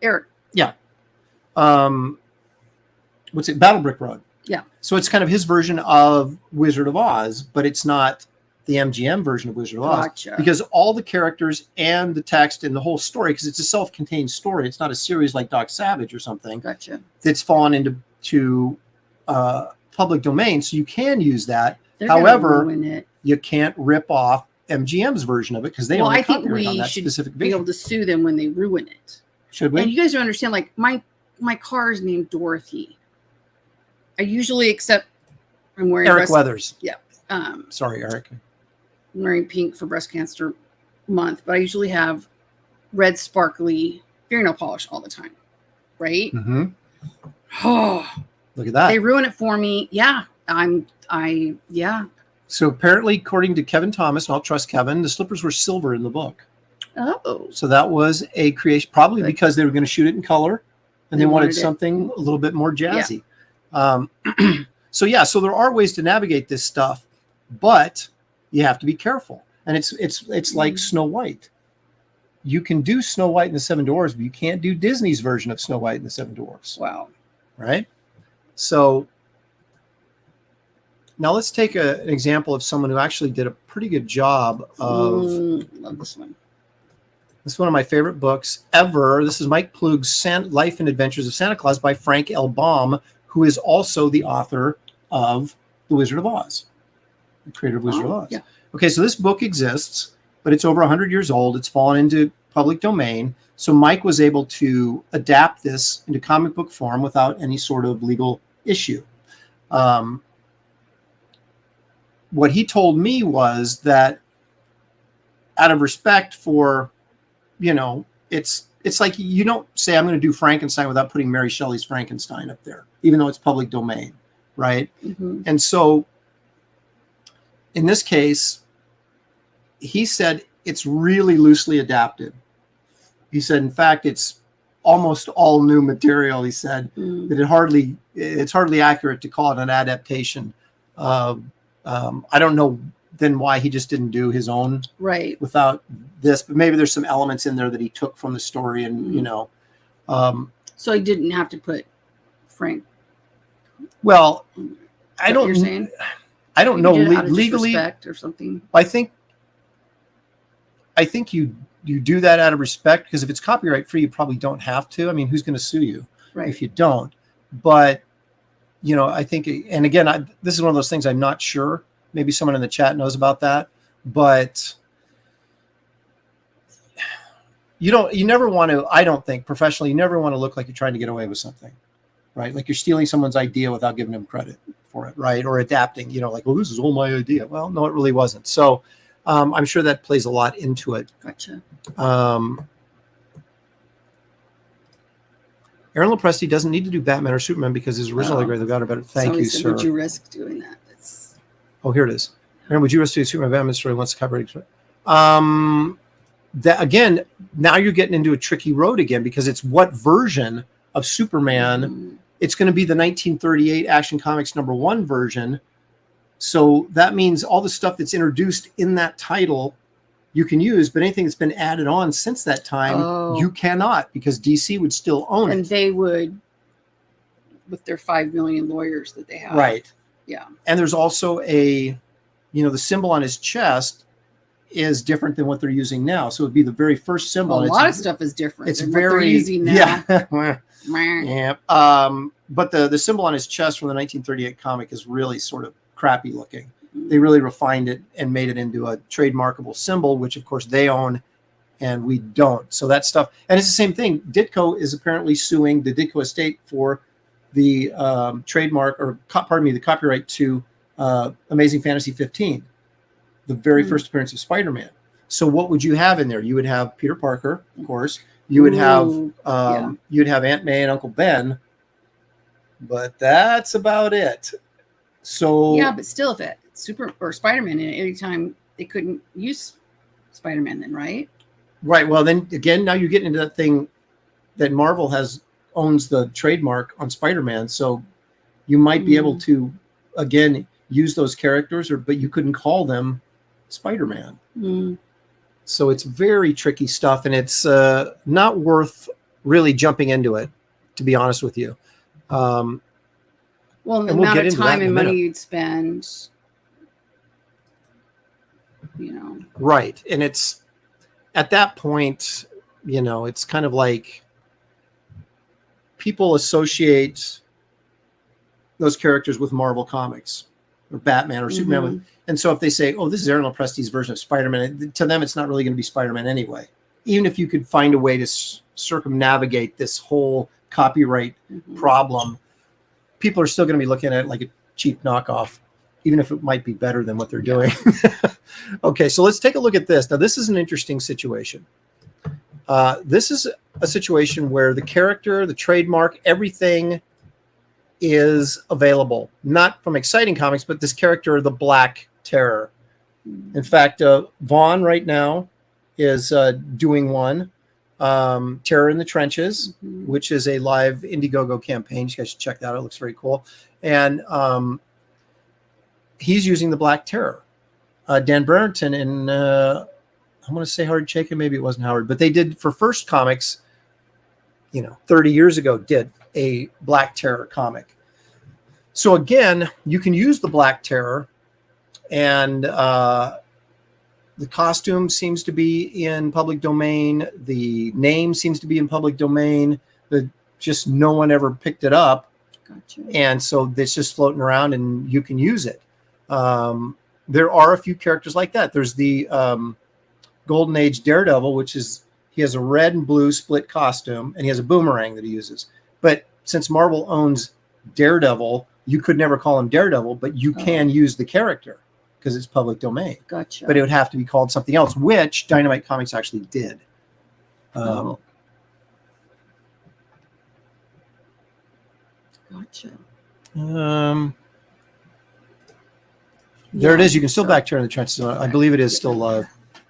Eric. Yeah. What's it? Battle Brick Road. Yeah. So it's kind of his version of Wizard of Oz, but it's not the MGM version of Wizard of Oz. Gotcha. Because all the characters and the text and the whole story, because it's a self-contained story, it's not a series like Doc Savage or something. Gotcha. That's fallen into public domain, so you can use that. They're However, ruin it. you can't rip off MGM's version of it because they own the copyright on that specific be video. able to sue them when they ruin it. Should we? And you guys don't understand, like my car is named Dorothy. I usually accept I'm wearing Eric Weathers. Yeah. Sorry, Eric. I'm wearing pink for breast cancer month, but I usually have red sparkly fingernail polish all the time. Right? Mm-hmm. Oh, look at that. They ruin it for me. Yeah. Yeah. So apparently, according to Kevin Thomas, and I'll trust Kevin, the slippers were silver in the book. Oh. So that was a creation, probably because they were going to shoot it in color and they wanted something a little bit more jazzy. Yeah. So there are ways to navigate this stuff, but you have to be careful. And it's like Snow White. You can do Snow White and the Seven Dwarfs, but you can't do Disney's version of Snow White and the Seven Dwarfs. Wow. Right? So now let's take an example of someone who actually did a pretty good job of... love this one. This is one of my favorite books ever. This is Mike Plug's Life and Adventures of Santa Claus by Frank L. Baum, who is also the author of The Wizard of Oz, the creator of Wizard of Oz. Yeah. Okay, so this book exists, but it's over 100 years old. It's fallen into public domain. So Mike was able to adapt this into comic book form without any sort of legal issue. What he told me was that out of respect for, it's like you don't say I'm going to do Frankenstein without putting Mary Shelley's Frankenstein up there, even though it's public domain, right? Mm-hmm. And so in this case, he said it's really loosely adapted. He said, in fact, it's almost all new material. He said that it's hardly accurate to call it an adaptation. I don't know then why he just didn't do his own right without this, but maybe there's some elements in there that he took from the story and, so he didn't have to put Frank. Well, I don't know legally or something. I think you do that out of respect, because if it's copyright free, you probably don't have to. I mean, who's going to sue you if you don't? But, I think, and again, this is one of those things I'm not sure. Maybe someone in the chat knows about that, but you never want to, I don't think professionally, you never want to look like you're trying to get away with something, right? Like you're stealing someone's idea without giving them credit for it, right? Or adapting, like, well, this is all my idea. Well, no, it really wasn't. So I'm sure that plays a lot into it. Gotcha. Aaron Lopresti doesn't need to do Batman or Superman because his original got a better. Thank you, sir. Would you risk doing that? Oh, here it is. Aaron, would you risk doing Superman Batman story once the copyright? That again, now you're getting into a tricky road again, because it's what version of Superman. It's going to be the 1938 Action Comics #1 version. So that means all the stuff that's introduced in that title you can use, but anything that's been added on since that time, you cannot, because DC would still own it. And they would, with their 5 million lawyers that they have. Right. Yeah. And there's also the symbol on his chest is different than what they're using now. So it'd be the very first symbol. Well, a lot of stuff is different. It's than very what they're using now. Yeah. But the symbol on his chest from the 1938 comic is really sort of crappy looking. They really refined it and made it into a trademarkable symbol, which of course they own and we don't. So that stuff, and it's the same thing. Ditko is apparently suing the Ditko estate for the trademark, or the copyright to Amazing Fantasy 15, the very first appearance of Spider-Man. So what would you have in there? You would have Peter Parker, of course. You would have you'd have Aunt May and Uncle Ben, but that's about it. So yeah, but still, if it Spider-Man in it, anytime they couldn't use Spider-Man, then right? Right. Well, then again, now you're getting into that thing that Marvel owns the trademark on Spider-Man, so you might be able to again use those characters, but you couldn't call them Spider-Man. So it's very tricky stuff, and it's not worth really jumping into it, to be honest with you. Well, the amount of time and money you'd spend Right. And it's at that point, it's kind of like people associate those characters with Marvel Comics or Batman or Superman. And so if they say, oh, this is Aaron Lopresti's version of Spider-Man, to them, it's not really going to be Spider-Man anyway. Even if you could find a way to circumnavigate this whole copyright problem, people are still going to be looking at it like a cheap knockoff, even if it might be better than what they're doing. Okay, so let's take a look at this. Now, this is an interesting situation. This is a situation where the character, the trademark, everything is available. Not from Exciting Comics, but this character, the Black Terror. In fact, Vaughn right now is doing one, Terror in the Trenches, which is a live Indiegogo campaign. You guys should check that out. It looks very cool. And he's using the Black Terror. Dan Brereton and I'm going to say Howard Chaykin, maybe it wasn't Howard, but they did for First Comics, 30 years ago, did a Black Terror comic. So again, you can use the Black Terror, and the costume seems to be in public domain. The name seems to be in public domain. Just no one ever picked it up. Gotcha. And so it's just floating around and you can use it. There are a few characters like that. There's the Golden Age Daredevil, which is, he has a red and blue split costume and he has a boomerang that he uses. But since Marvel owns Daredevil, you could never call him Daredevil, but you can use the character because it's public domain. Gotcha. But it would have to be called something else, which Dynamite Comics actually did. Gotcha. There it is. You can still back Terror in the Trenches. I believe it is still live.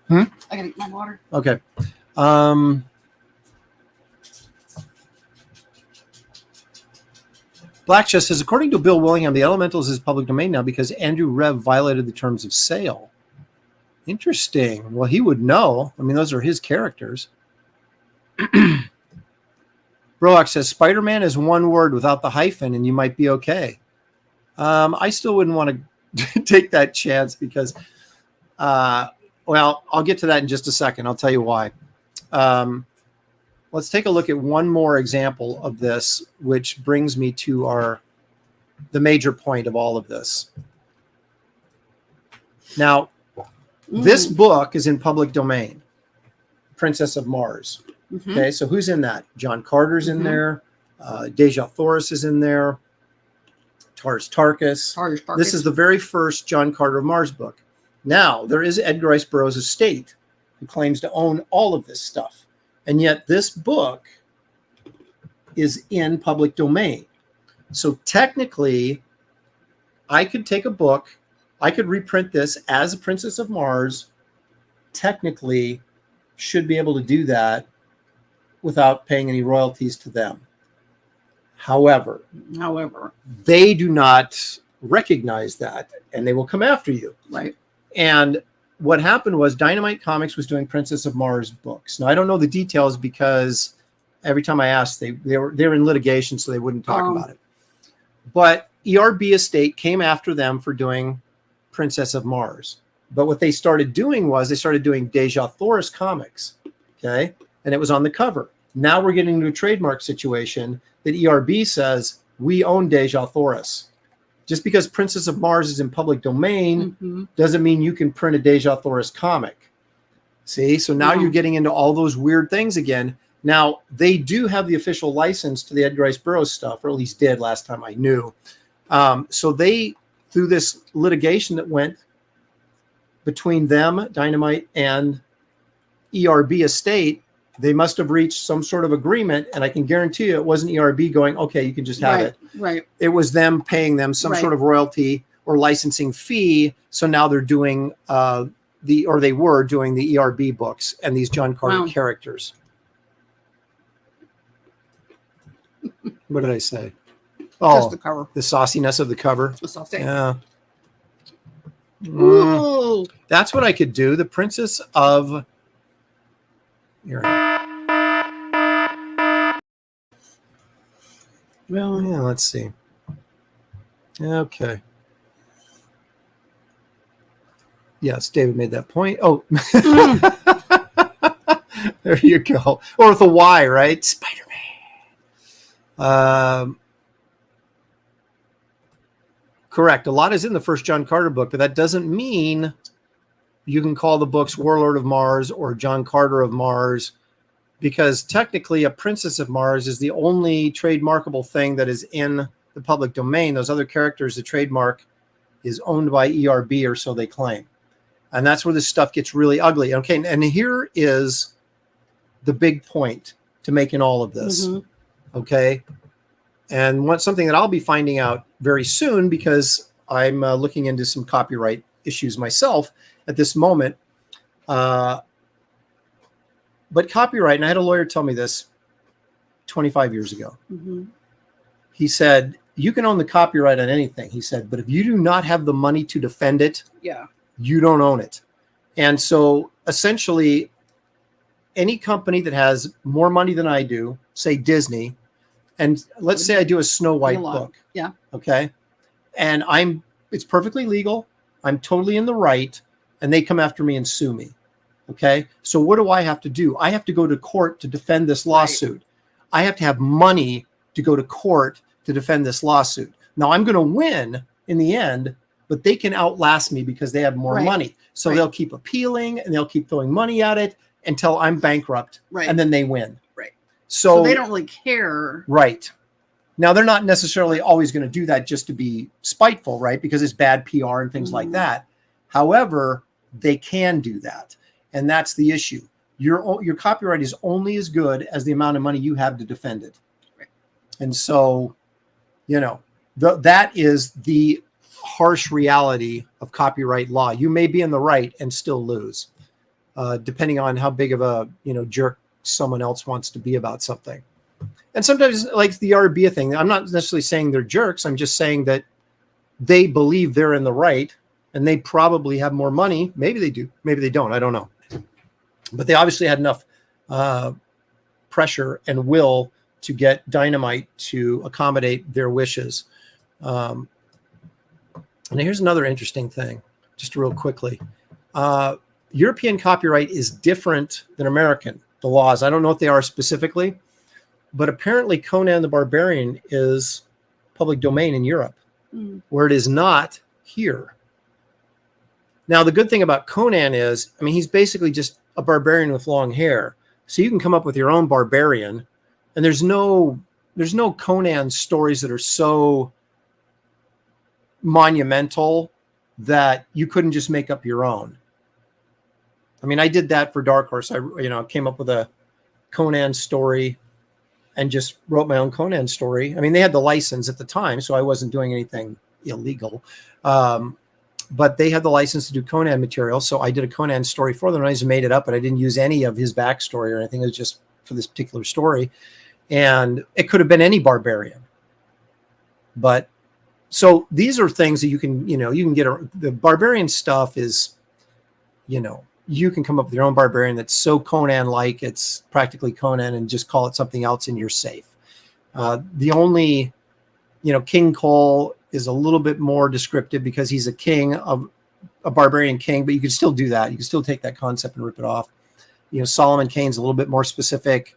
I gotta get my water. Okay. Black Chest says, according to Bill Willingham, the Elementals is public domain now because Andrew Rev violated the terms of sale. Interesting. Well, he would know. I mean, those are his characters. Broak says, Spider-Man is one word without the hyphen, and you might be okay. I still wouldn't want to take that chance because, well, I'll get to that in just a second. I'll tell you why. Let's take a look at one more example of this, which brings me to the major point of all of this. Now, this book is in public domain, Princess of Mars. Okay, so who's in that? John Carter's in there. Deja Thoris is in there. Tars Tarkas. This is the very first John Carter of Mars book. Now, there is Edgar Rice Burroughs' estate who claims to own all of this stuff. And yet this book is in public domain. So technically, I could take a book, I could reprint this as a Princess of Mars, technically should be able to do that without paying any royalties to them. However, they do not recognize that, and they will come after you. Right. And what happened was Dynamite Comics was doing Princess of Mars books. Now, I don't know the details because every time I asked, they were in litigation, so they wouldn't talk about it. But ERB Estate came after them for doing Princess of Mars. But what they started doing was they started doing Deja Thoris comics, okay? And it was on the cover. Now we're getting into a trademark situation that ERB says, we own Deja Thoris. Just because Princess of Mars is in public domain doesn't mean you can print a Deja Thoris comic. See? So now you're getting into all those weird things again. Now, they do have the official license to the Edgar Rice Burroughs stuff, or at least did last time I knew. So they, through this litigation that went between them, Dynamite, and ERB Estate, they must have reached some sort of agreement, and I can guarantee you it wasn't ERB going, okay, you can just have it. Right. It was them paying them some sort of royalty or licensing fee. So now they're doing they were doing the ERB books and these John Carter characters. What did I say? Oh, just the cover. The sauciness of the cover. The saucy. Yeah. That's what I could do. The Princess of... Here. Well, yeah, let's see. Okay. Yes, David made that point. Oh, there you go. Or with a Y, right? Spider-Man. Correct. A lot is in the first John Carter book, but that doesn't mean you can call the books Warlord of Mars or John Carter of Mars, because technically a Princess of Mars is the only trademarkable thing that is in the public domain. Those other characters, the trademark is owned by ERB, or so they claim. And that's where this stuff gets really ugly. Okay, and here is the big point to make in all of this. Okay, and something that I'll be finding out very soon, because I'm looking into some copyright issues myself at this moment. But copyright, and I had a lawyer tell me this 25 years ago. He said, you can own the copyright on anything, he said, but if you do not have the money to defend it, you don't own it. And so essentially, any company that has more money than I do, say Disney, and let's say I do a Snow White book. Okay. And it's perfectly legal. I'm totally in the right. And they come after me and sue me. Okay. So what do I have to do? I have to go to court to defend this lawsuit. I have to have money to go to court to defend this lawsuit. Now I'm going to win in the end, but they can outlast me because they have more money. So they'll keep appealing and they'll keep throwing money at it until I'm bankrupt. And then they win. So they don't really care. Right. Now, they're not necessarily always going to do that just to be spiteful, right? Because it's bad PR and things like that. However, they can do that. And that's the issue. Your copyright is only as good as the amount of money you have to defend it. And so, that is the harsh reality of copyright law. You may be in the right and still lose, depending on how big of a, jerk someone else wants to be about something. And sometimes, like the Arabia thing, I'm not necessarily saying they're jerks. I'm just saying that they believe they're in the right and they probably have more money. Maybe they do. Maybe they don't. I don't know. But they obviously had enough pressure and will to get Dynamite to accommodate their wishes. And here's another interesting thing, just real quickly. European copyright is different than American. The laws, I don't know what they are specifically, but apparently Conan the Barbarian is public domain in Europe, where it is not here. Now, the good thing about Conan is, he's basically just a barbarian with long hair. So you can come up with your own barbarian, and there's no Conan stories that are so monumental that you couldn't just make up your own. I did that for Dark Horse. I came up with a Conan story and just wrote my own Conan story. They had the license at the time, so I wasn't doing anything illegal. But they had the license to do Conan material, so I did a Conan story for them. And I just made it up, and I didn't use any of his backstory or anything. It was just for this particular story. And it could have been any barbarian. But so these are things that you can get. The barbarian stuff is, you can come up with your own barbarian that's so Conan-like, it's practically Conan, and just call it something else and you're safe. The only, King Cole is a little bit more descriptive because he's a king of a barbarian king, but you can still do that. You can still take that concept and rip it off. Solomon Kane's a little bit more specific.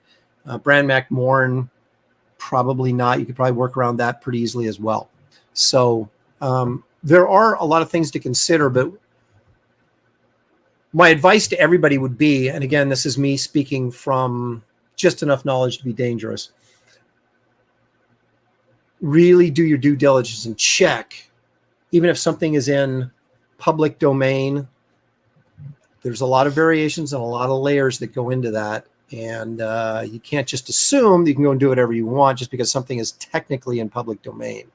Bran Mac Morn, probably not. You could probably work around that pretty easily as well. So there are a lot of things to consider, but my advice to everybody would be, and again, this is me speaking from just enough knowledge to be dangerous, really do your due diligence and check. Even if something is in public domain, there's a lot of variations and a lot of layers that go into that. And you can't just assume that you can go and do whatever you want just because something is technically in public domain.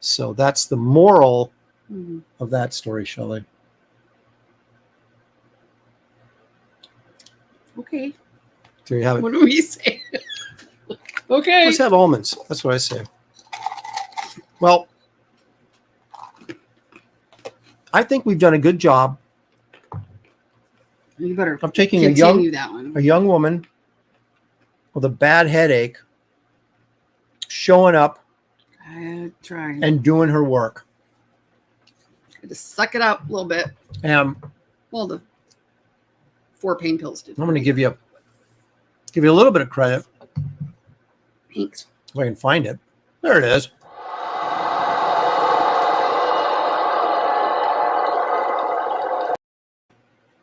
So that's the moral of that story, Shelley. Okay. There you have it. What do we say? Okay. Let's have almonds. That's what I say. Well, I think we've done a good job. You better of taking a young woman with a bad headache, showing up and doing her work. Just suck it up a little bit. Well, the 4 pain pills did. I'm going to give you a little bit of credit. Thanks. If I can find it. There it is.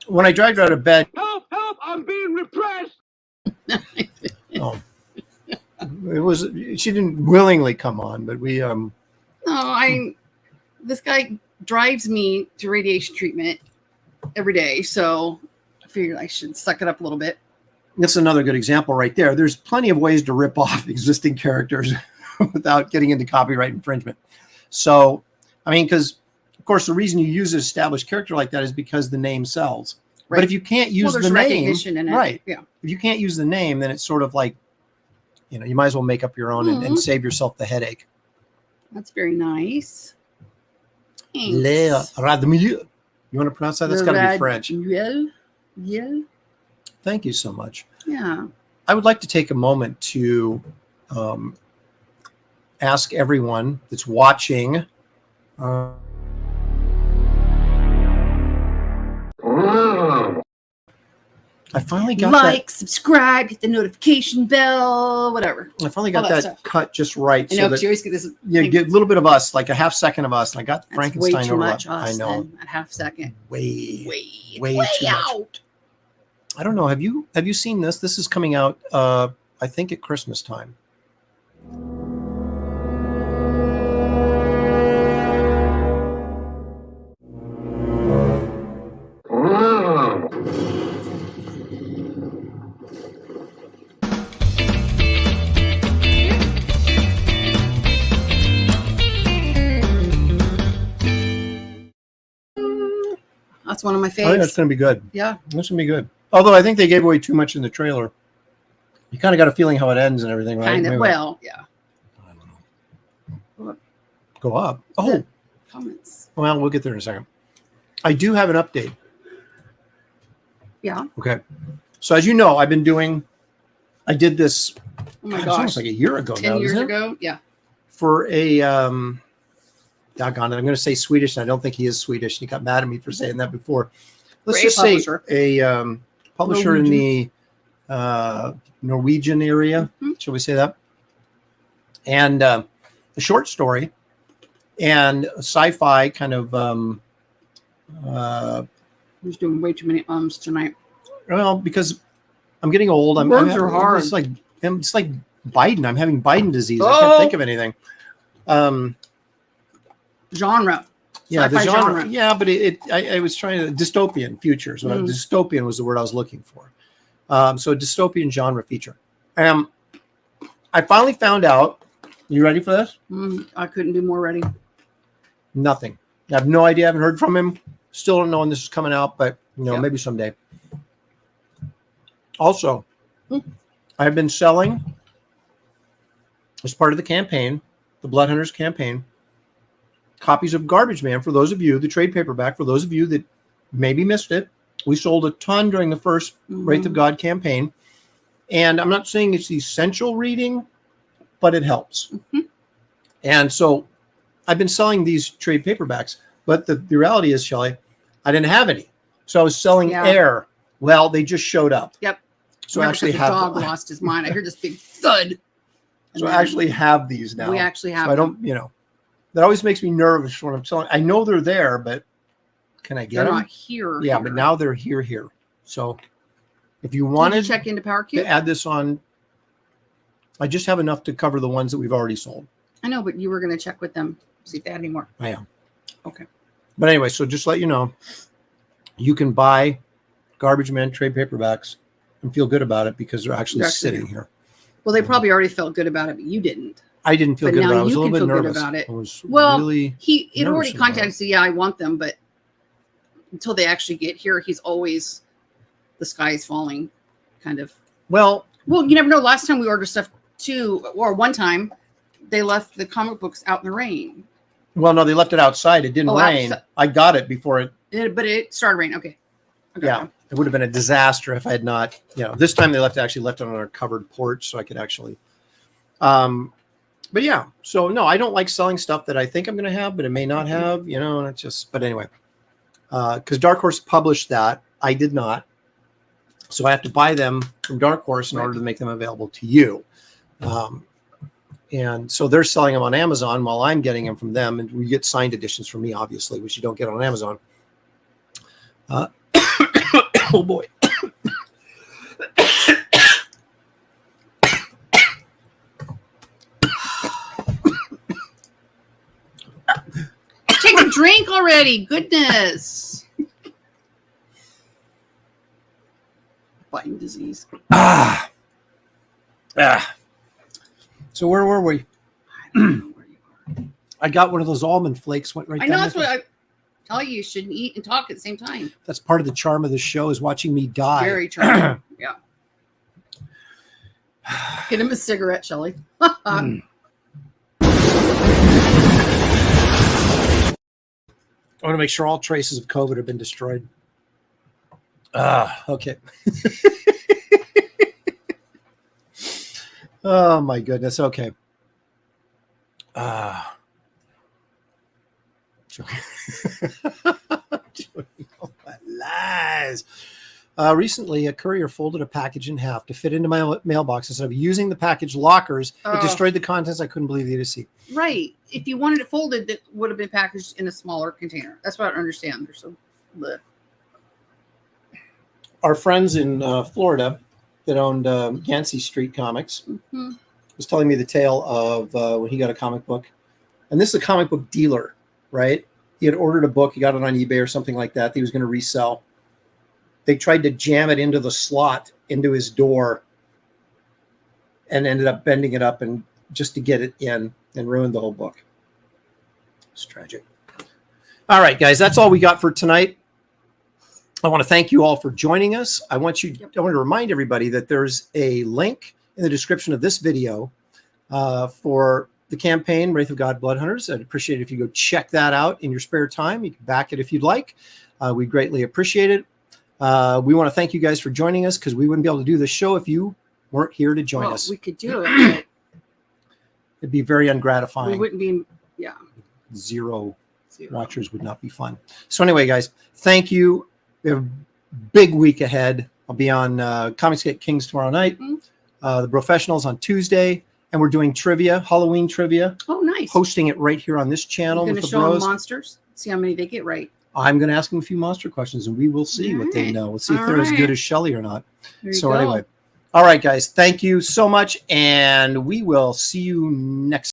When I dragged her out of bed. Help! Help! I'm being repressed! Oh. She didn't willingly come on, but we No, this guy drives me to radiation treatment every day, so I figured I should suck it up a little bit. That's another good example right there. There's plenty of ways to rip off existing characters without getting into copyright infringement. So, I mean, because of course the reason you use an established character like that is because the name sells. Right. But if you can't use the name, recognition in it. Right? Yeah. If you can't use the name, then it's sort of like, you might as well make up your own and save yourself the headache. That's very nice. Le Radmieux. You want to pronounce that? That's got to be French. Yeah. Thank you so much. Yeah. I would like to take a moment to ask everyone that's watching. I finally got subscribe, hit the notification bell, whatever. I finally got that cut just right. I know, because you always get this. Yeah, get a little bit of us, like a half second of us, and I got That's Frankenstein way too over. much us, I know. then, at half second. Way Way too out. much. I don't know. Have you seen this? This is coming out, I think, at Christmas time. That's one of my I think faves. that's going to be good. Yeah. That's going to be good. Although I think they gave away too much in the trailer. You kind of got a feeling how it ends and everything, right? Kind of. Maybe Well, yeah. I don't know. Go up. Oh, Comments. well, we'll get there in a second. I do have an update. Yeah. Okay. So as you know, I did this. Oh my It's gosh. almost like a year ago 10 now, years isn't it? ago. Yeah. For a doggone it, I'm going to say Swedish, and I don't think he is Swedish. He got mad at me for saying that before. Let's just say a publisher in the Norwegian area. Mm-hmm. Shall we say that? And a short story and a sci-fi kind of. Who's doing way too many ums tonight? Well, because I'm getting old. Words are hard. It's like Biden. I'm having Biden disease. I can't think of anything. Genre. Yeah, the Sci-fi genre. Yeah, but I was trying to dystopian futures. Dystopian was the word I was looking for. So a dystopian genre feature. I finally found out. You ready for this? I couldn't be more ready. Nothing. I have no idea. I haven't heard from him. Still don't know when this is coming out, but maybe someday. Also, I have been selling as part of the campaign, the Blood Hunters campaign, copies of Garbage Man for those of you, the trade paperback, for those of you that maybe missed it. We sold a ton during the first Wraith of God campaign. And I'm not saying it's essential reading, but it helps. And so I've been selling these trade paperbacks, but the reality is, Shelley, I didn't have any. So I was selling air. Well, they just showed up. Yep. So I actually have. The dog lost his mind. I heard this big thud. So I actually have these now. We actually have. So I don't, that always makes me nervous when I'm selling. I know they're there, but can I get them? They're not here. Yeah, but now they're here. So if you wanted to check into PowerQ to add this on, I just have enough to cover the ones that we've already sold. I know, but you were going to check with them, see if they had any more. I am. Okay. But anyway, so just let you know, you can buy Garbage Man trade paperbacks and feel good about it because they're actually sitting here. Well, they probably already felt good about it, but you didn't. I didn't feel good about it. I was a little bit nervous about it. I was it already contacted us. Yeah, I want them, but until they actually get here, he's always the sky is falling, kind of. Well, you never know. Last time we ordered stuff too, or one time, they left the comic books out in the rain. Well, no, they left it outside. It didn't rain. I got it before it. But it started raining. Okay. Yeah, it would have been a disaster if I had not. This time they left it on our covered porch, so I could actually. But yeah, so no, I don't like selling stuff that I think I'm going to have, but it may not have. And it's just. But anyway, because Dark Horse published that. I did not. So I have to buy them from Dark Horse in order to make them available to you. And so they're selling them on Amazon while I'm getting them from them. And we get signed editions from me, obviously, which you don't get on Amazon. Oh, boy. Take a drink already. Goodness. Biting disease. So where were we? I don't know where you are. I got one of those almond flakes. Went right. I know that's what I tell you. You shouldn't eat and talk at the same time. That's part of the charm of the show is watching me die. Very charming. Yeah. Get him a cigarette, Shelley. I want to make sure all traces of COVID have been destroyed. Okay. Oh my goodness. Okay. Lies. Recently, a courier folded a package in half to fit into my mailbox. Instead of using the package lockers, it destroyed the contents. I couldn't believe the idiocy. Right. If you wanted it folded, it would have been packaged in a smaller container. That's what I don't understand. They're so bleh. Our friends in Florida that owned Yancey Street Comics was telling me the tale of when he got a comic book. And this is a comic book dealer, right? He had ordered a book. He got it on eBay or something like that. He was going to resell. They tried to jam it into the slot into his door and ended up bending it up and just to get it in and ruined the whole book. It's tragic. All right, guys, that's all we got for tonight. I want to thank you all for joining us. I want to remind everybody that there's a link in the description of this video for the campaign, Wraith of God Blood Hunters. I'd appreciate it if you go check that out in your spare time. You can back it if you'd like. We greatly appreciate it. We want to thank you guys for joining us because we wouldn't be able to do this show if you weren't here to join us. We could do it. It'd be very ungratifying. We wouldn't be, Zero watchers would not be fun. So anyway, guys, thank you. We have a big week ahead. I'll be on Comics Get Kings tomorrow night. The Professionals on Tuesday. And we're doing trivia, Halloween trivia. Oh, nice. Hosting it right here on this channel. You're going to show them monsters? See how many they get right. I'm going to ask them a few monster questions, and we will see what they know. We'll see if they're as good as Shelley or not. So anyway. All right, guys. Thank you so much, and we will see you next